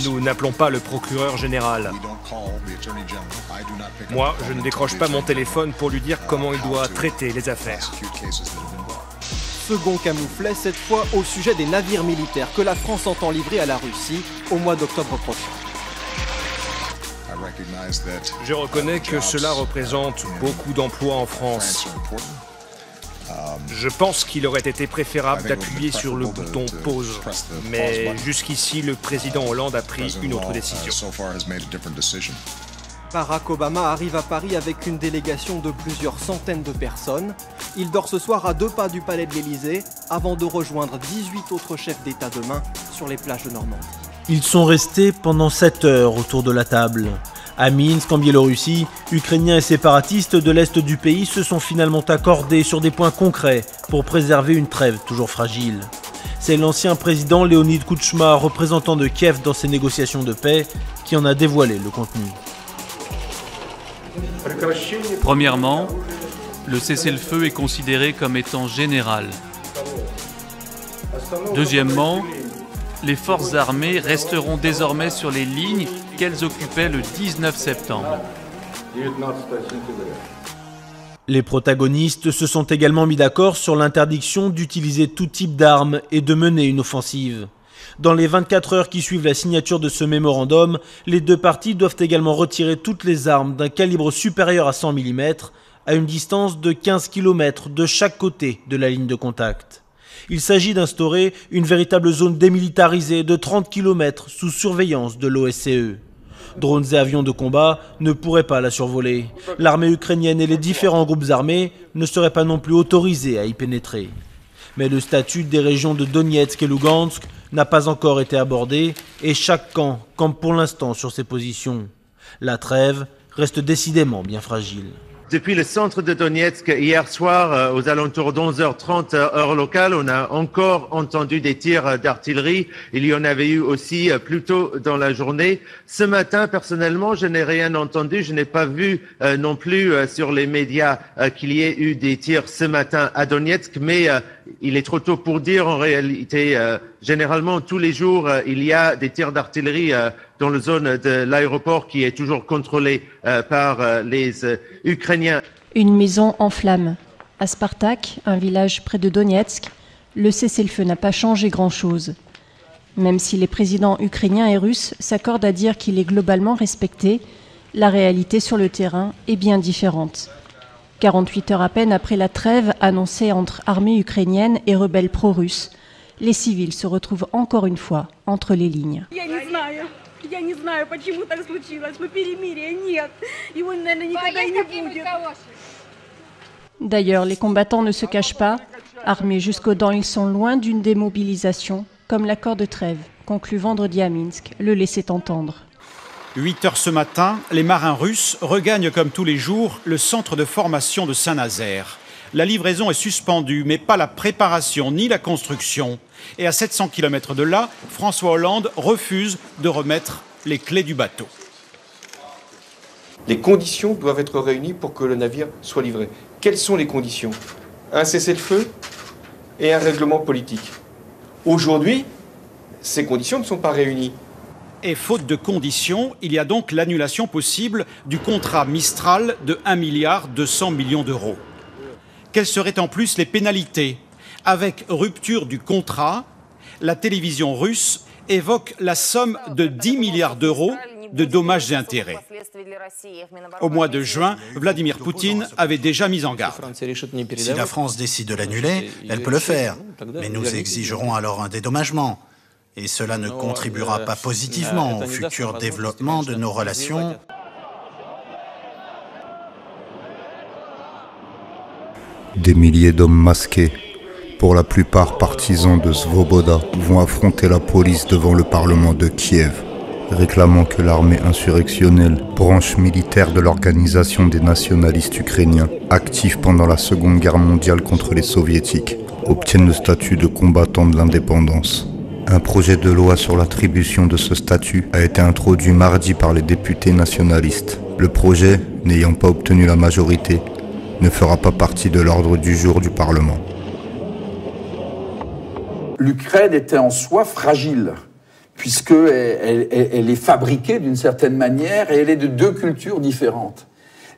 Nous n'appelons pas le procureur général. Moi, je ne décroche pas mon téléphone pour lui dire comment il doit traiter les affaires. Second camouflet, cette fois au sujet des navires militaires que la France entend livrer à la Russie au mois d'octobre prochain. Je reconnais que cela représente beaucoup d'emplois en France. Je pense qu'il aurait été préférable d'appuyer sur le bouton pause, mais jusqu'ici, le président Hollande a pris une autre décision. Barack Obama arrive à Paris avec une délégation de plusieurs centaines de personnes. Il dort ce soir à 2 pas du palais de l'Élysée avant de rejoindre 18 autres chefs d'État demain sur les plages de Normandie. Ils sont restés pendant 7 heures autour de la table. À Minsk, en Biélorussie, Ukrainiens et séparatistes de l'Est du pays se sont finalement accordés sur des points concrets pour préserver une trêve toujours fragile. C'est l'ancien président Leonid Kuchma, représentant de Kiev dans ces négociations de paix, qui en a dévoilé le contenu. Premièrement, le cessez-le-feu est considéré comme étant général. Deuxièmement, les forces armées resteront désormais sur les lignes qu'elles occupaient le 19 septembre. Les protagonistes se sont également mis d'accord sur l'interdiction d'utiliser tout type d'armes et de mener une offensive. Dans les 24 heures qui suivent la signature de ce mémorandum, les 2 parties doivent également retirer toutes les armes d'un calibre supérieur à 100 mm à une distance de 15 km de chaque côté de la ligne de contact. Il s'agit d'instaurer une véritable zone démilitarisée de 30 km sous surveillance de l'OSCE. Drones et avions de combat ne pourraient pas la survoler. L'armée ukrainienne et les différents groupes armés ne seraient pas non plus autorisés à y pénétrer. Mais le statut des régions de Donetsk et Lugansk n'a pas encore été abordé et chaque camp campe pour l'instant sur ses positions. La trêve reste décidément bien fragile. Depuis le centre de Donetsk, hier soir, aux alentours d'11h30 heure locale, on a encore entendu des tirs d'artillerie. Il y en avait eu aussi plus tôt dans la journée. Ce matin, personnellement, je n'ai rien entendu. Je n'ai pas vu non plus sur les médias qu'il y ait eu des tirs ce matin à Donetsk, mais il est trop tôt pour dire. En réalité, généralement, tous les jours, il y a des tirs d'artillerie dans la zone de l'aéroport qui est toujours contrôlée par les Ukrainiens. Une maison en flammes. À Spartak, un village près de Donetsk, le cessez-le-feu n'a pas changé grand-chose. Même si les présidents ukrainiens et russes s'accordent à dire qu'il est globalement respecté, la réalité sur le terrain est bien différente. 48 heures à peine après la trêve annoncée entre armée ukrainienne et rebelles pro-russes, les civils se retrouvent encore une fois entre les lignes. D'ailleurs, les combattants ne se cachent pas. Armés jusqu'aux dents, ils sont loin d'une démobilisation, comme l'accord de trêve, conclu vendredi à Minsk, le laissait entendre. 8 heures ce matin, les marins russes regagnent comme tous les jours le centre de formation de Saint-Nazaire. La livraison est suspendue, mais pas la préparation ni la construction. Et à 700 km de là, François Hollande refuse de remettre les clés du bateau. Les conditions doivent être réunies pour que le navire soit livré. Quelles sont les conditions? Un cessez-le-feu et un règlement politique. Aujourd'hui, ces conditions ne sont pas réunies. Et faute de conditions, il y a donc l'annulation possible du contrat Mistral de 1,2 milliard d'euros. Quelles seraient en plus les pénalités? Avec rupture du contrat, la télévision russe évoque la somme de 10 milliards d'euros de dommages et intérêts. Au mois de juin, Vladimir Poutine avait déjà mis en garde. Si la France décide de l'annuler, elle peut le faire, mais nous exigerons alors un dédommagement. Et cela ne contribuera pas positivement au futur développement de nos relations. Des milliers d'hommes masqués, pour la plupart partisans de Svoboda, vont affronter la police devant le Parlement de Kiev, réclamant que l'armée insurrectionnelle, branche militaire de l'Organisation des nationalistes ukrainiens, active pendant la Seconde Guerre mondiale contre les soviétiques, obtienne le statut de combattant de l'indépendance. Un projet de loi sur l'attribution de ce statut a été introduit mardi par les députés nationalistes. Le projet, n'ayant pas obtenu la majorité, ne fera pas partie de l'ordre du jour du Parlement. L'Ukraine était en soi fragile, puisqu'elle est fabriquée d'une certaine manière et elle est de deux cultures différentes.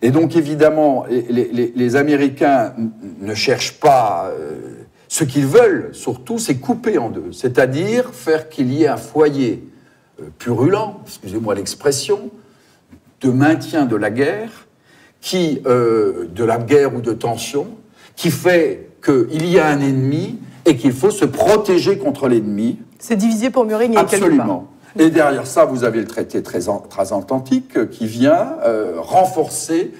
Et donc évidemment, les Américains ne cherchent pas... ce qu'ils veulent, surtout, c'est couper en deux, c'est-à-dire faire qu'il y ait un foyer purulent, excusez-moi l'expression, de maintien de la guerre, de la guerre ou de tension, qui fait qu'il y a un ennemi et qu'il faut se protéger contre l'ennemi. C'est divisé pour mieux régner, absolument. Et derrière ça, vous avez le traité transatlantique qui vient renforcer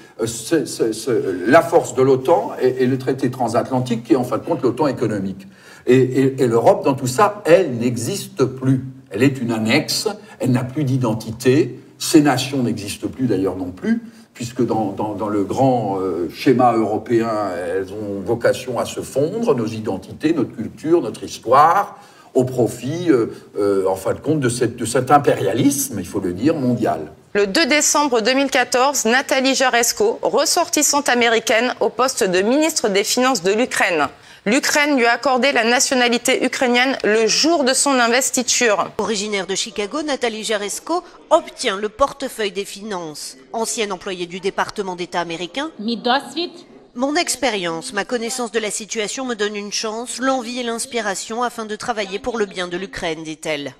la force de l'OTAN et le traité transatlantique qui est en fin de compte l'OTAN économique. Et l'Europe, dans tout ça, elle n'existe plus. Elle est une annexe, elle n'a plus d'identité. Ces nations n'existent plus d'ailleurs non plus, puisque dans le grand schéma européen, elles ont vocation à se fondre, nos identités, notre culture, notre histoire, au profit, en fin de compte, de cet impérialisme, il faut le dire, mondial. Le 2 décembre 2014, Nathalie Jaresko, ressortissante américaine au poste de ministre des Finances de l'Ukraine. L'Ukraine lui a accordé la nationalité ukrainienne le jour de son investiture. Originaire de Chicago, Nathalie Jaresko obtient le portefeuille des finances. Ancienne employée du département d'État américain, mon expérience, ma connaissance de la situation me donne une chance, l'envie et l'inspiration afin de travailler pour le bien de l'Ukraine, dit-elle.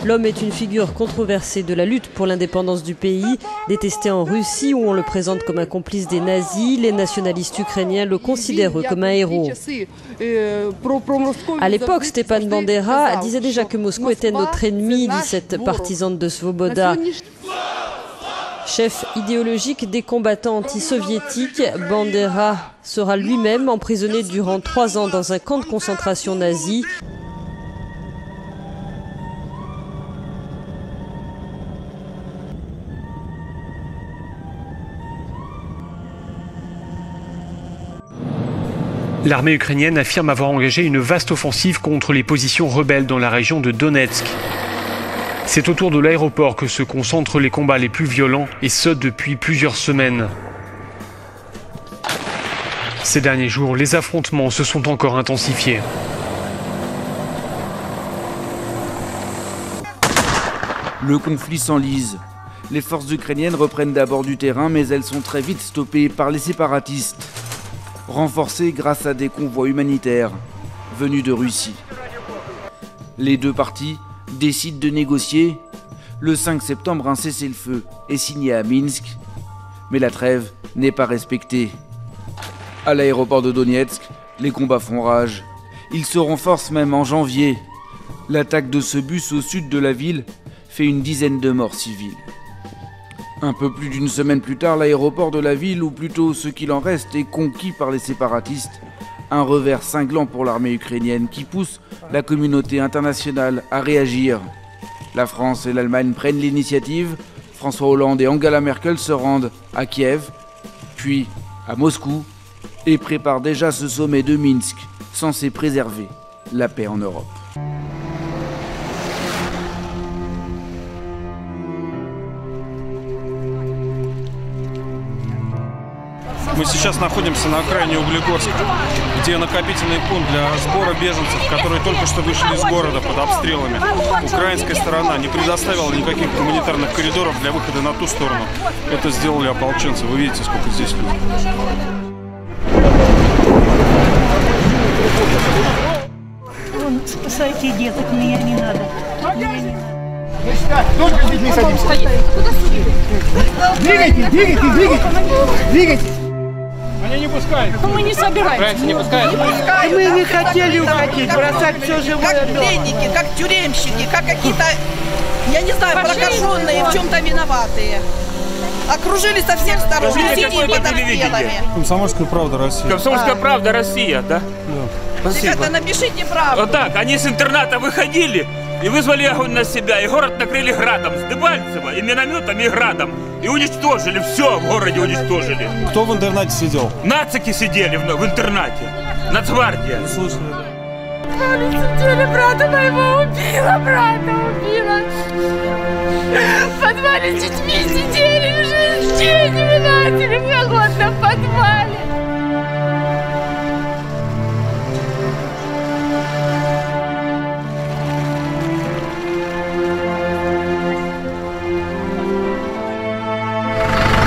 L'homme est une figure controversée de la lutte pour l'indépendance du pays, détesté en Russie où on le présente comme un complice des nazis. Les nationalistes ukrainiens le considèrent comme un héros. À l'époque, Stepan Bandera disait déjà que Moscou était notre ennemi, dit cette partisane de Svoboda. Chef idéologique des combattants anti-soviétiques, Bandera sera lui-même emprisonné durant 3 ans dans un camp de concentration nazi. L'armée ukrainienne affirme avoir engagé une vaste offensive contre les positions rebelles dans la région de Donetsk. C'est autour de l'aéroport que se concentrent les combats les plus violents, et ce depuis plusieurs semaines. Ces derniers jours, les affrontements se sont encore intensifiés. Le conflit s'enlise. Les forces ukrainiennes reprennent d'abord du terrain, mais elles sont très vite stoppées par les séparatistes, renforcées grâce à des convois humanitaires venus de Russie. Les deux parties décident de négocier. Le 5 septembre, un cessez-le-feu est signé à Minsk, mais la trêve n'est pas respectée. À l'aéroport de Donetsk, les combats font rage Ils se renforcent même en janvier. L'attaque de ce bus au sud de la ville fait une dizaine de morts civiles. Un peu plus d'une semaine plus tard, l'aéroport de la ville, ou plutôt ce qu'il en reste, est conquis par les séparatistes. Un revers cinglant pour l'armée ukrainienne qui pousse la communauté internationale à réagir. La France et l'Allemagne prennent l'initiative. François Hollande et Angela Merkel se rendent à Kiev, puis à Moscou, et préparent déjà ce sommet de Minsk, censé préserver la paix en Europe. Мы сейчас находимся на окраине Углегорска, где накопительный пункт для сбора беженцев, которые только что вышли из города под обстрелами. Украинская сторона не предоставила никаких гуманитарных коридоров для выхода на ту сторону. Это сделали ополченцы. Вы видите, сколько здесь людей. Спасайте деток, мне не надо. Только здесь не садимся. Двигайтесь. Они не пускают. Мы не собираемся. Не пускают. Мы не хотели уходить, бросать все живое. Как пленники, как тюремщики, как какие-то, я не знаю, прокаженные, в чем-то виноватые. Окружили со всех сторон, сидим под обстрелами. Комсомольская правда Россия. Комсомольская правда Россия, да? Спасибо. Ребята, напишите правду. Вот так, они с интерната выходили и вызвали огонь на себя, и город накрыли градом с Дебальцева, и минометами, и градом. И уничтожили, все в городе уничтожили. Кто в интернате сидел? Нацики сидели в интернате. Нацгвардия. Не слышали, да? Сидели, брата моего убила, В подвале с детьми сидели, уже ждение начали, холодно в подвале.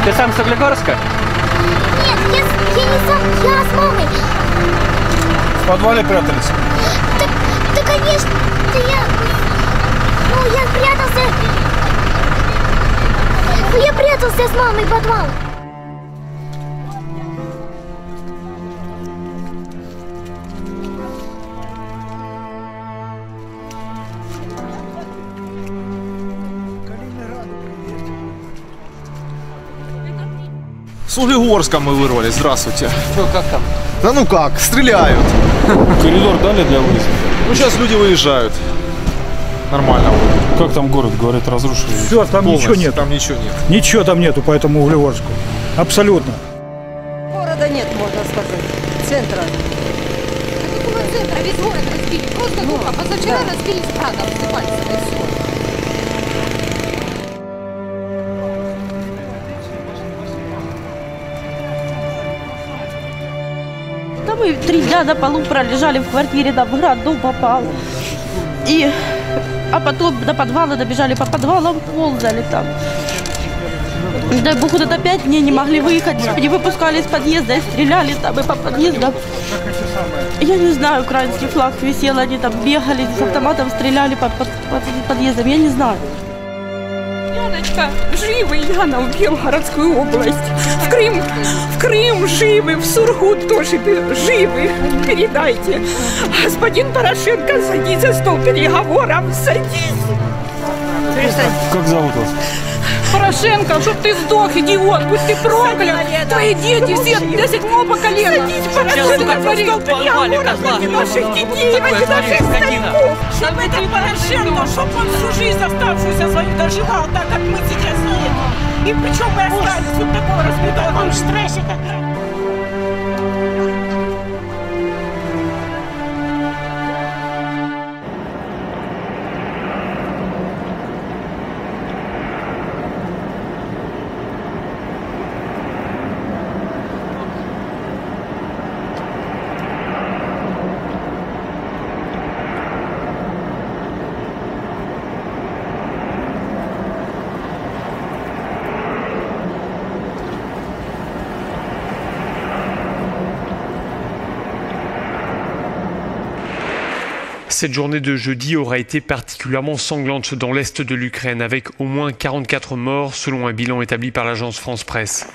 Ты сам с Углегорска? Нет, я не сам, я с мамой. В подвале прятались? Да конечно, я прятался с мамой в подвал. С Углегорска мы вырвались, здравствуйте. Ну как там? Да ну как, стреляют. Коридор дали для выезда? Ну сейчас люди выезжают. Нормально. Как там город, говорят, разрушили? Все, там полностью. Ничего нет. Там ничего нет. Ничего там нету по этому Углегорску. Абсолютно. Города нет, можно сказать. Центра. Какого центра? Весь город разбили. Просто тупо. Позавчера разбили с Прадом, с Дебальцева и все. Да мы 3 дня на полу пролежали в квартире, там в град дом попал. А потом до подвала добежали, по подвалам ползали там. Дай бог, вот 5 дней не могли выехать, не выпускали из подъезда и стреляли там и по подъездам. Я не знаю, украинский флаг висел, они там бегали, с автоматом стреляли по подъездам, я не знаю. Яночка, живы, Яна, в Белгородскую область. В Крым живы, в Сургут тоже живы. Передайте. Господин Порошенко, садись за стол переговоров, садись. Как зовут вас? Порошенко, чтоб ты сдох, идиот, будь ты проклят. Твои дети все до 7-го поколения. Садись, Порошенко, за стол переговоров ради наших детей, ради наших стариков. Чтобы этот Порошенко, чтоб он всю жизнь оставшуюся свою доживал, так как мы сейчас едем. И причем мы остались вот такого разбитого. В таком стрессе. Cette journée de jeudi aura été particulièrement sanglante dans l'est de l'Ukraine, avec au moins 44 morts selon un bilan établi par l'agence France Presse.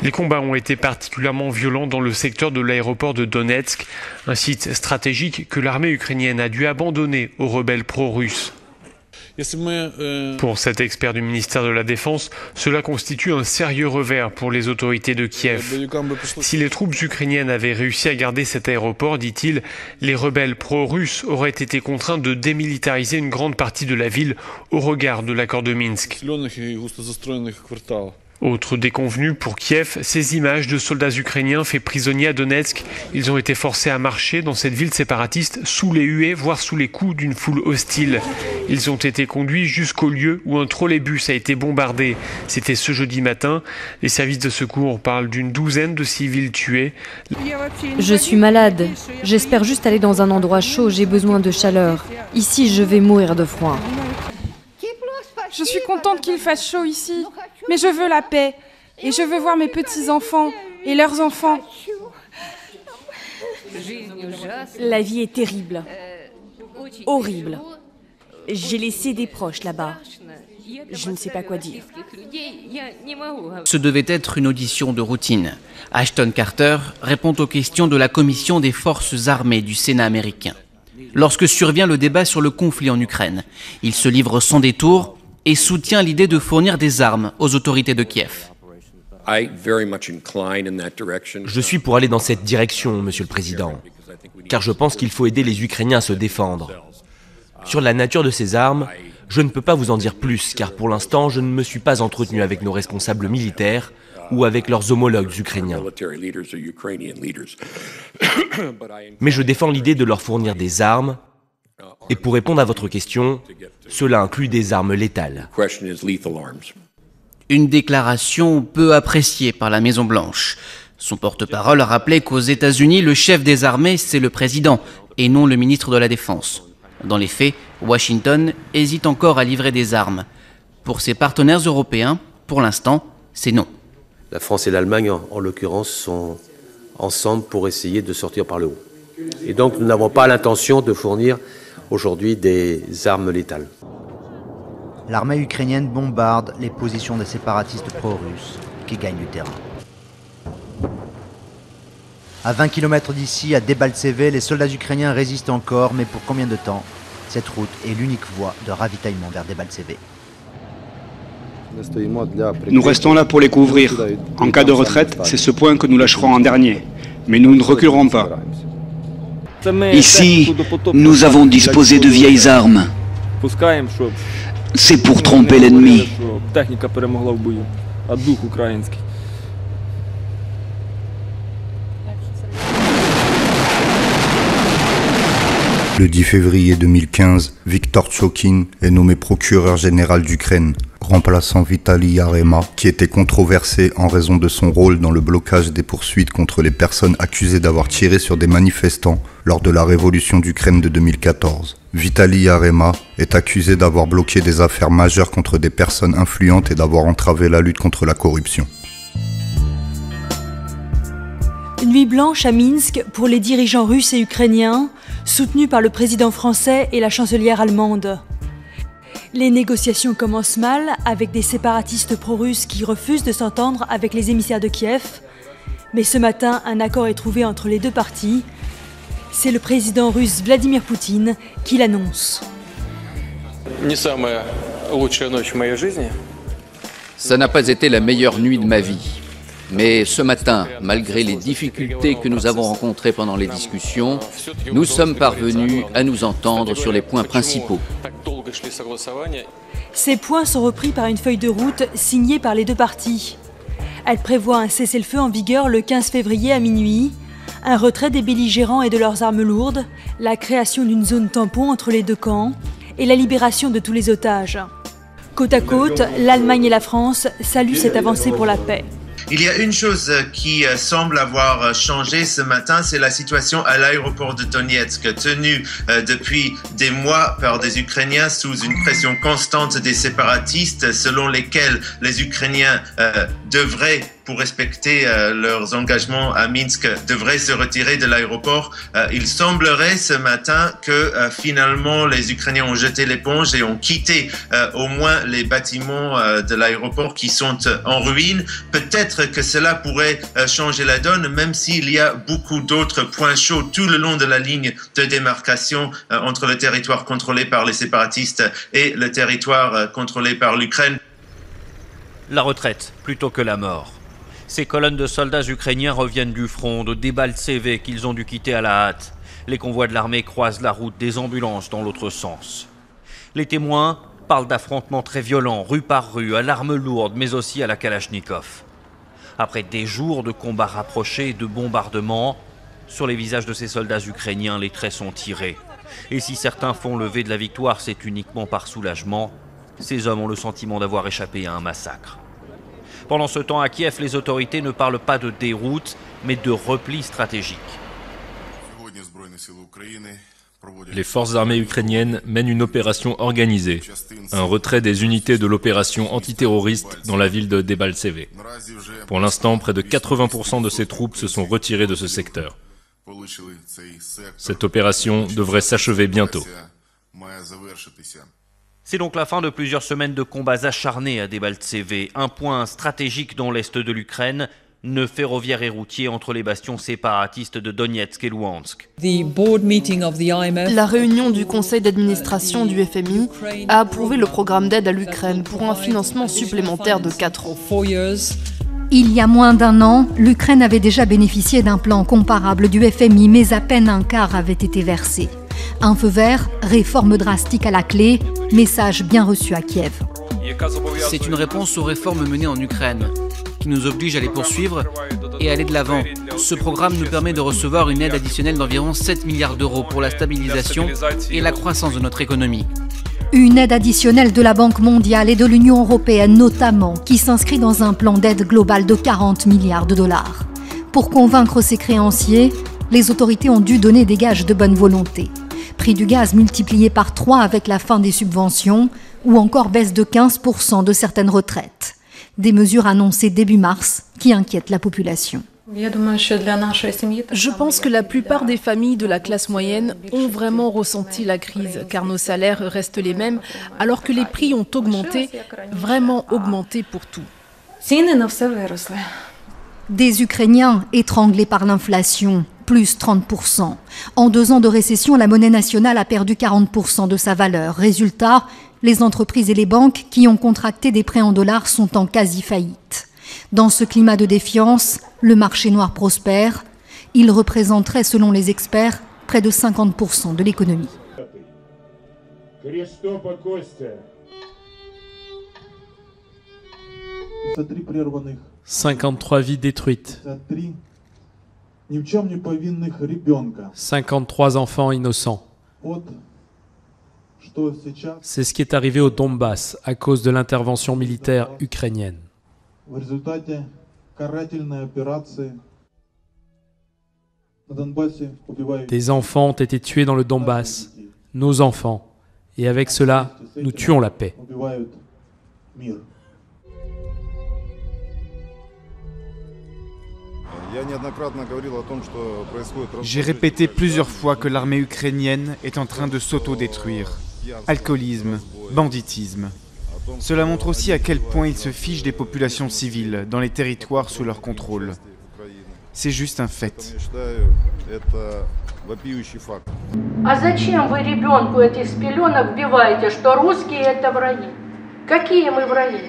Les combats ont été particulièrement violents dans le secteur de l'aéroport de Donetsk, un site stratégique que l'armée ukrainienne a dû abandonner aux rebelles pro-russes. Pour cet expert du ministère de la Défense, cela constitue un sérieux revers pour les autorités de Kiev. Si les troupes ukrainiennes avaient réussi à garder cet aéroport, dit-il, les rebelles pro-russes auraient été contraints de démilitariser une grande partie de la ville au regard de l'accord de Minsk. Autre déconvenu pour Kiev, ces images de soldats ukrainiens faits prisonniers à Donetsk. Ils ont été forcés à marcher dans cette ville séparatiste sous les huées, voire sous les coups d'une foule hostile. Ils ont été conduits jusqu'au lieu où un trolleybus a été bombardé. C'était ce jeudi matin. Les services de secours parlent d'une douzaine de civils tués. Je suis malade. J'espère juste aller dans un endroit chaud. J'ai besoin de chaleur. Ici, je vais mourir de froid. Je suis contente qu'il fasse chaud ici, mais je veux la paix. Et je veux voir mes petits-enfants et leurs enfants. La vie est terrible. Horrible. J'ai laissé des proches là-bas. Je ne sais pas quoi dire. Ce devait être une audition de routine. Ashton Carter répond aux questions de la Commission des forces armées du Sénat américain. Lorsque survient le débat sur le conflit en Ukraine, il se livre sans détour et soutient l'idée de fournir des armes aux autorités de Kiev. Je suis pour aller dans cette direction, Monsieur le Président, car je pense qu'il faut aider les Ukrainiens à se défendre. Sur la nature de ces armes, je ne peux pas vous en dire plus, car pour l'instant, je ne me suis pas entretenu avec nos responsables militaires ou avec leurs homologues ukrainiens. Mais je défends l'idée de leur fournir des armes, et pour répondre à votre question, cela inclut des armes létales. Une déclaration peu appréciée par la Maison-Blanche. Son porte-parole a rappelé qu'aux États-Unis, le chef des armées, c'est le président, et non le ministre de la Défense. Dans les faits, Washington hésite encore à livrer des armes. Pour ses partenaires européens, pour l'instant, c'est non. La France et l'Allemagne, en l'occurrence, sont ensemble pour essayer de sortir par le haut. Et donc, nous n'avons pas l'intention de fournir aujourd'hui des armes létales. L'armée ukrainienne bombarde les positions des séparatistes pro-russes qui gagnent du terrain. À 20 km d'ici, à Debaltseve, les soldats ukrainiens résistent encore, mais pour combien de temps? Cette route est l'unique voie de ravitaillement vers Debaltseve. Nous restons là pour les couvrir. En cas de retraite, c'est ce point que nous lâcherons en dernier. Mais nous ne reculerons pas. Ici, nous avons disposé de vieilles armes. C'est pour tromper l'ennemi. Le 10 février 2015, Viktor Tchokhin est nommé procureur général d'Ukraine, remplaçant Vitali Yarema, qui était controversé en raison de son rôle dans le blocage des poursuites contre les personnes accusées d'avoir tiré sur des manifestants lors de la révolution d'Ukraine de 2014. Vitali Yarema est accusé d'avoir bloqué des affaires majeures contre des personnes influentes et d'avoir entravé la lutte contre la corruption. Nuit blanche à Minsk pour les dirigeants russes et ukrainiens, soutenus par le président français et la chancelière allemande. Les négociations commencent mal, avec des séparatistes pro-russes qui refusent de s'entendre avec les émissaires de Kiev. Mais ce matin, un accord est trouvé entre les deux parties. C'est le président russe Vladimir Poutine qui l'annonce. Ça n'a pas été la meilleure nuit de ma vie. Mais ce matin, malgré les difficultés que nous avons rencontrées pendant les discussions, nous sommes parvenus à nous entendre sur les points principaux. Ces points sont repris par une feuille de route signée par les deux parties. Elle prévoit un cessez-le-feu en vigueur le 15 février à minuit, un retrait des belligérants et de leurs armes lourdes, la création d'une zone tampon entre les deux camps et la libération de tous les otages. Côte à côte, l'Allemagne et la France saluent cette avancée pour la paix. Il y a une chose qui semble avoir changé ce matin, c'est la situation à l'aéroport de Donetsk, tenue depuis des mois par des Ukrainiens sous une pression constante des séparatistes, selon lesquels les Ukrainiens devraient pour respecter leurs engagements à Minsk, devraient se retirer de l'aéroport. Il semblerait ce matin que finalement les Ukrainiens ont jeté l'éponge et ont quitté au moins les bâtiments de l'aéroport qui sont en ruine. Peut-être que cela pourrait changer la donne, même s'il y a beaucoup d'autres points chauds tout le long de la ligne de démarcation entre le territoire contrôlé par les séparatistes et le territoire contrôlé par l'Ukraine. La retraite plutôt que la mort. Ces colonnes de soldats ukrainiens reviennent du front, de Debaltseve qu'ils ont dû quitter à la hâte. Les convois de l'armée croisent la route des ambulances dans l'autre sens. Les témoins parlent d'affrontements très violents, rue par rue, à l'arme lourde, mais aussi à la Kalachnikov. Après des jours de combats rapprochés et de bombardements, sur les visages de ces soldats ukrainiens, les traits sont tirés. Et si certains font lever de la victoire, c'est uniquement par soulagement. Ces hommes ont le sentiment d'avoir échappé à un massacre. Pendant ce temps, à Kiev, les autorités ne parlent pas de déroute, mais de repli stratégique. Les forces armées ukrainiennes mènent une opération organisée, un retrait des unités de l'opération antiterroriste dans la ville de Debaltseve. Pour l'instant, près de 80% de ces troupes se sont retirées de ce secteur. Cette opération devrait s'achever bientôt. C'est donc la fin de plusieurs semaines de combats acharnés à Debaltseve, un point stratégique dans l'est de l'Ukraine, nœud ferroviaire et routier entre les bastions séparatistes de Donetsk et Luhansk. La réunion du conseil d'administration du FMI a approuvé le programme d'aide à l'Ukraine pour un financement supplémentaire de 4 ans. Il y a moins d'un an, l'Ukraine avait déjà bénéficié d'un plan comparable du FMI, mais à peine un quart avait été versé. Un feu vert, réforme drastique à la clé, message bien reçu à Kiev. C'est une réponse aux réformes menées en Ukraine, qui nous oblige à les poursuivre et à aller de l'avant. Ce programme nous permet de recevoir une aide additionnelle d'environ 7 milliards d'euros pour la stabilisation et la croissance de notre économie. Une aide additionnelle de la Banque mondiale et de l'Union européenne notamment, qui s'inscrit dans un plan d'aide global de 40 milliards de dollars. Pour convaincre ses créanciers, les autorités ont dû donner des gages de bonne volonté. Prix du gaz multiplié par 3 avec la fin des subventions, ou encore baisse de 15% de certaines retraites. Des mesures annoncées début mars qui inquiètent la population. Je pense que la plupart des familles de la classe moyenne ont vraiment ressenti la crise, car nos salaires restent les mêmes, alors que les prix ont augmenté, vraiment augmenté pour tout. Des Ukrainiens étranglés par l'inflation, plus 30%. En 2 ans de récession, la monnaie nationale a perdu 40% de sa valeur. Résultat, les entreprises et les banques qui ont contracté des prêts en dollars sont en quasi-faillite. Dans ce climat de défiance, le marché noir prospère. Il représenterait, selon les experts, près de 50% de l'économie. 53 vies détruites. 53 enfants innocents. C'est ce qui est arrivé au Donbass à cause de l'intervention militaire ukrainienne. Des enfants ont été tués dans le Donbass, nos enfants, et avec cela, nous tuons la paix. J'ai répété plusieurs fois que l'armée ukrainienne est en train de s'auto-détruire. Alcoolisme, banditisme. Cela montre aussi à quel point ils se fichent des populations civiles dans les territoires sous leur contrôle. C'est juste un fait. А зачем вы ребенку этих с пеленок вбиваете, что русские это враги? Какие мы враги?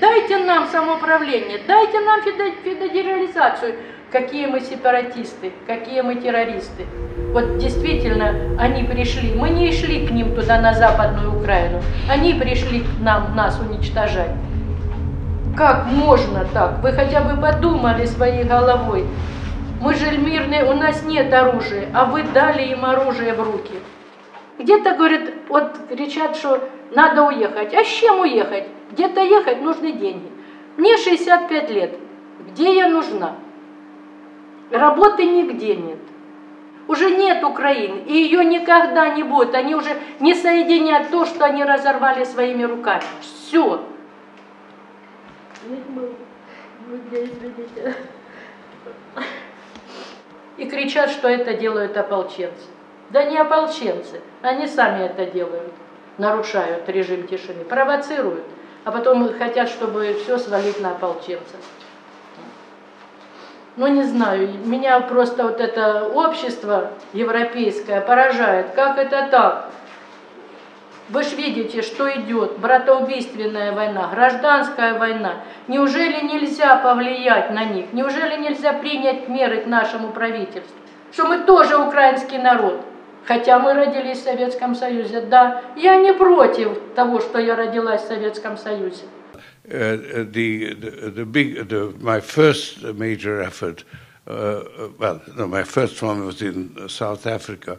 Дайте нам самоуправление, дайте нам федерализацию. Какие мы сепаратисты, какие мы террористы. Вот действительно, они пришли. Мы не шли к ним туда, на Западную Украину. Они пришли к нам, нас уничтожать. Как можно так? Вы хотя бы подумали своей головой. Мы же мирные, у нас нет оружия, а вы дали им оружие в руки. Где-то, говорят, вот кричат, что надо уехать. А с чем уехать? Где-то ехать нужны деньги. Мне 65 лет. Где я нужна? Работы нигде нет. Уже нет Украины, и ее никогда не будет. Они уже не соединят то, что они разорвали своими руками. Все. И кричат, что это делают ополченцы. Да не ополченцы, они сами это делают, нарушают режим тишины, провоцируют, а потом хотят, чтобы все свалить на ополченцев. Ну, не знаю, меня просто вот это общество европейское поражает. Как это так? Вы же видите, что идет братоубийственная война, гражданская война. Неужели нельзя повлиять на них? Неужели нельзя принять меры к нашему правительству? Что мы тоже украинский народ. Хотя мы родились в Советском Союзе. Да, я не против того, что я родилась в Советском Союзе. My first major effort, my first one was in South Africa,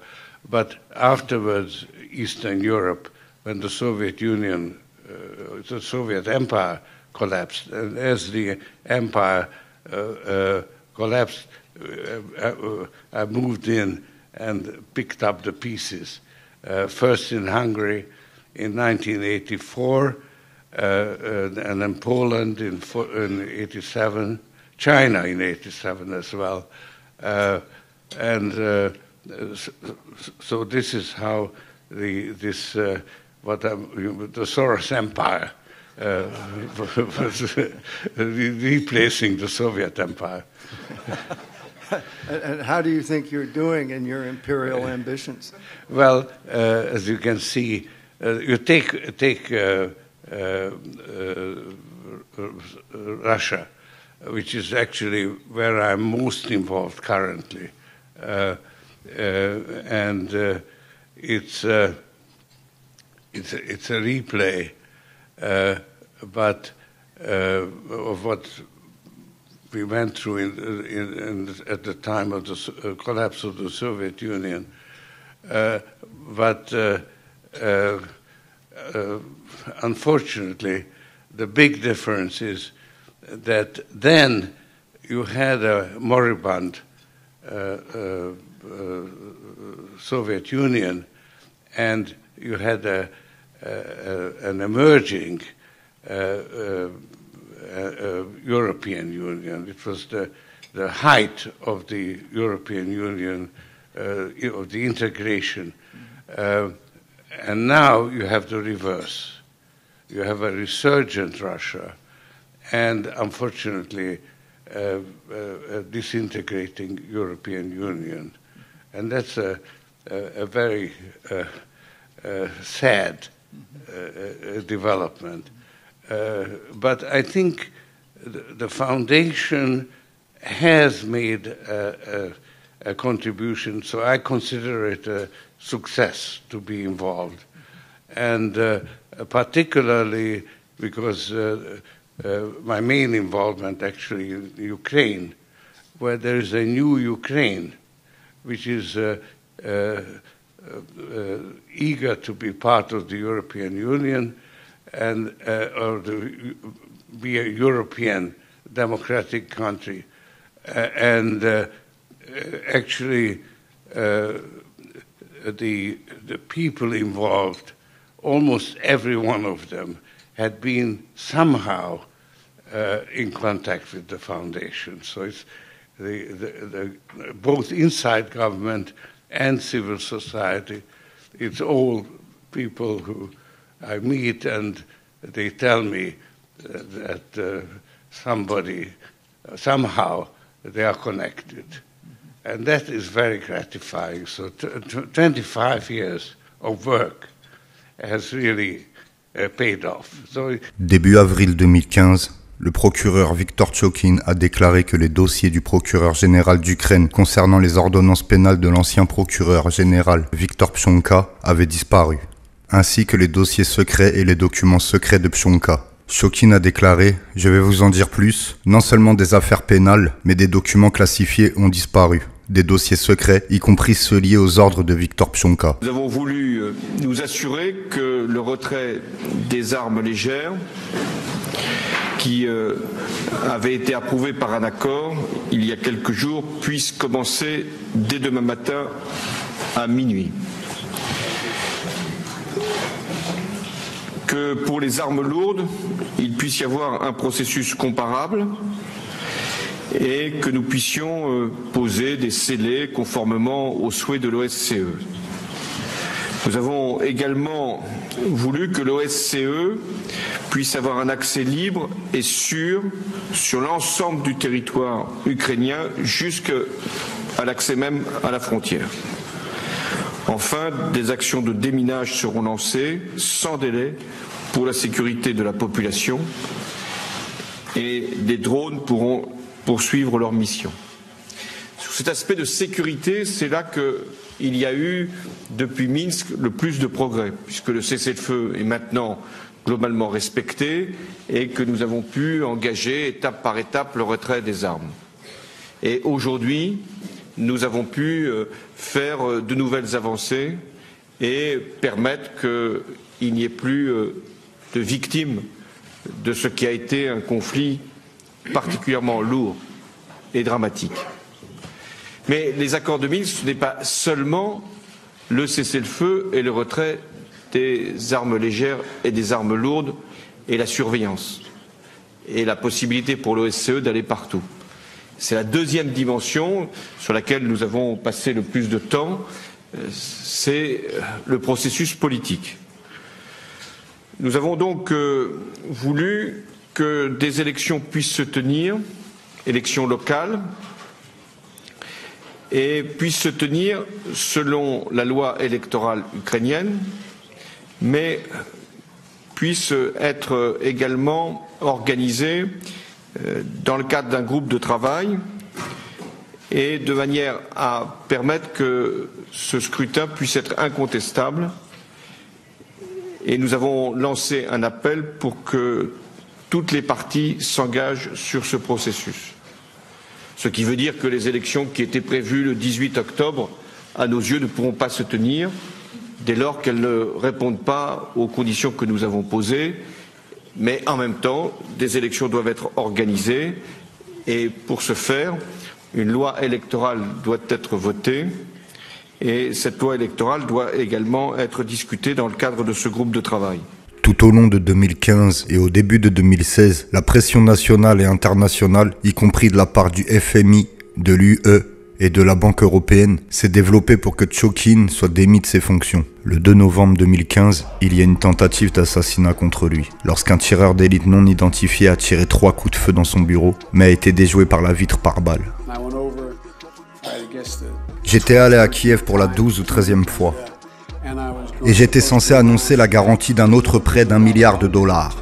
but afterwards Eastern Europe, when the Soviet Union, the Soviet Empire collapsed, and as the empire collapsed, I moved in and picked up the pieces, first in Hungary in 1984, and then Poland in 87, China in 87 as well, so this is how the Soros Empire was replacing the Soviet Empire. And how do you think you're doing in your imperial ambitions? Well, as you can see, you take Russia, which is actually where I'm most involved currently, and it's a replay, but of what we went through at the time of the collapse of the Soviet Union, but unfortunately, the big difference is that then you had a moribund Soviet Union, and you had an emerging European Union. It was the height of the European Union, of the integration. And now you have the reverse. You have a resurgent Russia and, unfortunately, a disintegrating European Union. And that's a very sad development. But I think the foundation has made a contribution, so I consider it a success to be involved. And particularly because my main involvement actually in Ukraine, where there is a new Ukraine, which is eager to be part of the European Union and or to be a European democratic country, and actually the people involved, almost every one of them, had been somehow in contact with the foundation. So it's both inside government and civil society. It's all people who I meet, and they tell me that somehow they are connected. And that is very gratifying. So 25 years of work has really paid off. So Début avril 2015, le procureur Viktor Tchokhin a déclaré que les dossiers du procureur général d'Ukraine concernant les ordonnances pénales de l'ancien procureur général Viktor Pshonka avaient disparu, ainsi que les dossiers secrets et les documents secrets de Pshonka. Tchokhin a déclaré « Je vais vous en dire plus, non seulement des affaires pénales, mais des documents classifiés ont disparu. Des dossiers secrets, y compris ceux liés aux ordres de Viktor Pshonka. » Nous avons voulu nous assurer que le retrait des armes légères, qui avait été approuvé par un accord il y a quelques jours, puisse commencer dès demain matin à minuit. Que pour les armes lourdes, il puisse y avoir un processus comparable et que nous puissions poser des scellés conformément aux souhaits de l'OSCE. Nous avons également voulu que l'OSCE puisse avoir un accès libre et sûr sur l'ensemble du territoire ukrainien jusqu'à l'accès même à la frontière. Enfin, des actions de déminage seront lancées sans délai pour la sécurité de la population et des drones pourront poursuivre leur mission. Sur cet aspect de sécurité, c'est là qu'il y a eu, depuis Minsk, le plus de progrès, puisque le cessez-le-feu est maintenant globalement respecté et que nous avons pu engager étape par étape le retrait des armes. Et aujourd'hui, nous avons pu faire de nouvelles avancées et permettre qu'il n'y ait plus de victimes de ce qui a été un conflit particulièrement lourd et dramatique. Mais les accords de Minsk, ce n'est pas seulement le cessez-le-feu et le retrait des armes légères et des armes lourdes et la surveillance et la possibilité pour l'OSCE d'aller partout. C'est la deuxième dimension sur laquelle nous avons passé le plus de temps, c'est le processus politique. Nous avons donc voulu que des élections puissent se tenir, élections locales, et puissent se tenir selon la loi électorale ukrainienne, mais puissent être également organisées dans le cadre d'un groupe de travail et de manière à permettre que ce scrutin puisse être incontestable. Et nous avons lancé un appel pour que toutes les parties s'engagent sur ce processus. Ce qui veut dire que les élections qui étaient prévues le 18 octobre, à nos yeux, ne pourront pas se tenir dès lors qu'elles ne répondent pas aux conditions que nous avons posées. Mais en même temps, des élections doivent être organisées et pour ce faire, une loi électorale doit être votée et cette loi électorale doit également être discutée dans le cadre de ce groupe de travail. Tout au long de 2015 et au début de 2016, la pression nationale et internationale, y compris de la part du FMI, de l'UE et de la Banque européenne, s'est développée pour que Tchokhin soit démis de ses fonctions. Le 2 novembre 2015, il y a une tentative d'assassinat contre lui, lorsqu'un tireur d'élite non identifié a tiré 3 coups de feu dans son bureau, mais a été déjoué par la vitre par balle. J'étais allé à Kiev pour la 12 ou 13e fois. Et j'étais censé annoncer la garantie d'un autre prêt d'1 milliard de dollars.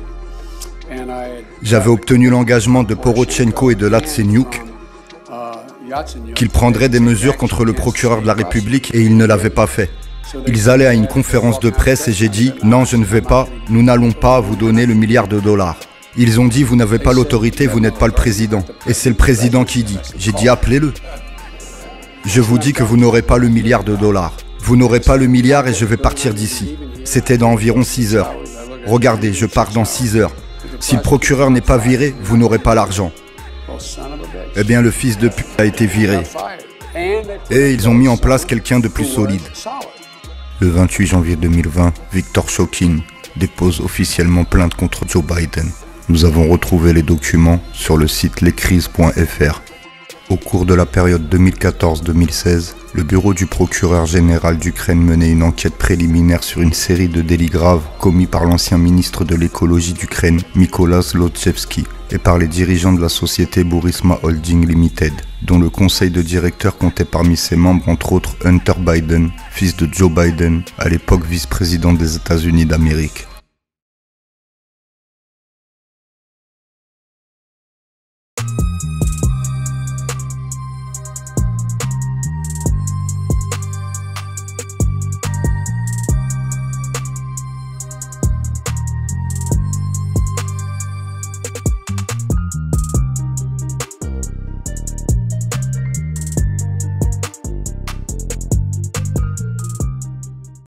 J'avais obtenu l'engagement de Porochenko et de Yatsenyuk qu'ils prendraient des mesures contre le procureur de la République et ils ne l'avaient pas fait. Ils allaient à une conférence de presse et j'ai dit « Non, je ne vais pas, nous n'allons pas vous donner le milliard de dollars ». Ils ont dit « Vous n'avez pas l'autorité, vous n'êtes pas le président ». Et c'est le président qui dit. J'ai dit « Appelez-le ». Je vous dis que vous n'aurez pas le milliard de dollars. Vous n'aurez pas le milliard et je vais partir d'ici. C'était dans environ 6 heures. Regardez, je pars dans 6 heures. Si le procureur n'est pas viré, vous n'aurez pas l'argent. Eh bien, le fils de pute a été viré. Et ils ont mis en place quelqu'un de plus solide. Le 28 janvier 2020, Viktor Tchokhin dépose officiellement plainte contre Joe Biden. Nous avons retrouvé les documents sur le site lescrises.fr. Au cours de la période 2014-2016, le bureau du procureur général d'Ukraine menait une enquête préliminaire sur une série de délits graves commis par l'ancien ministre de l'écologie d'Ukraine, Mykola Zlochevsky, et par les dirigeants de la société Burisma Holding Limited, dont le conseil de directeur comptait parmi ses membres entre autres Hunter Biden, fils de Joe Biden, à l'époque vice-président des États-Unis d'Amérique.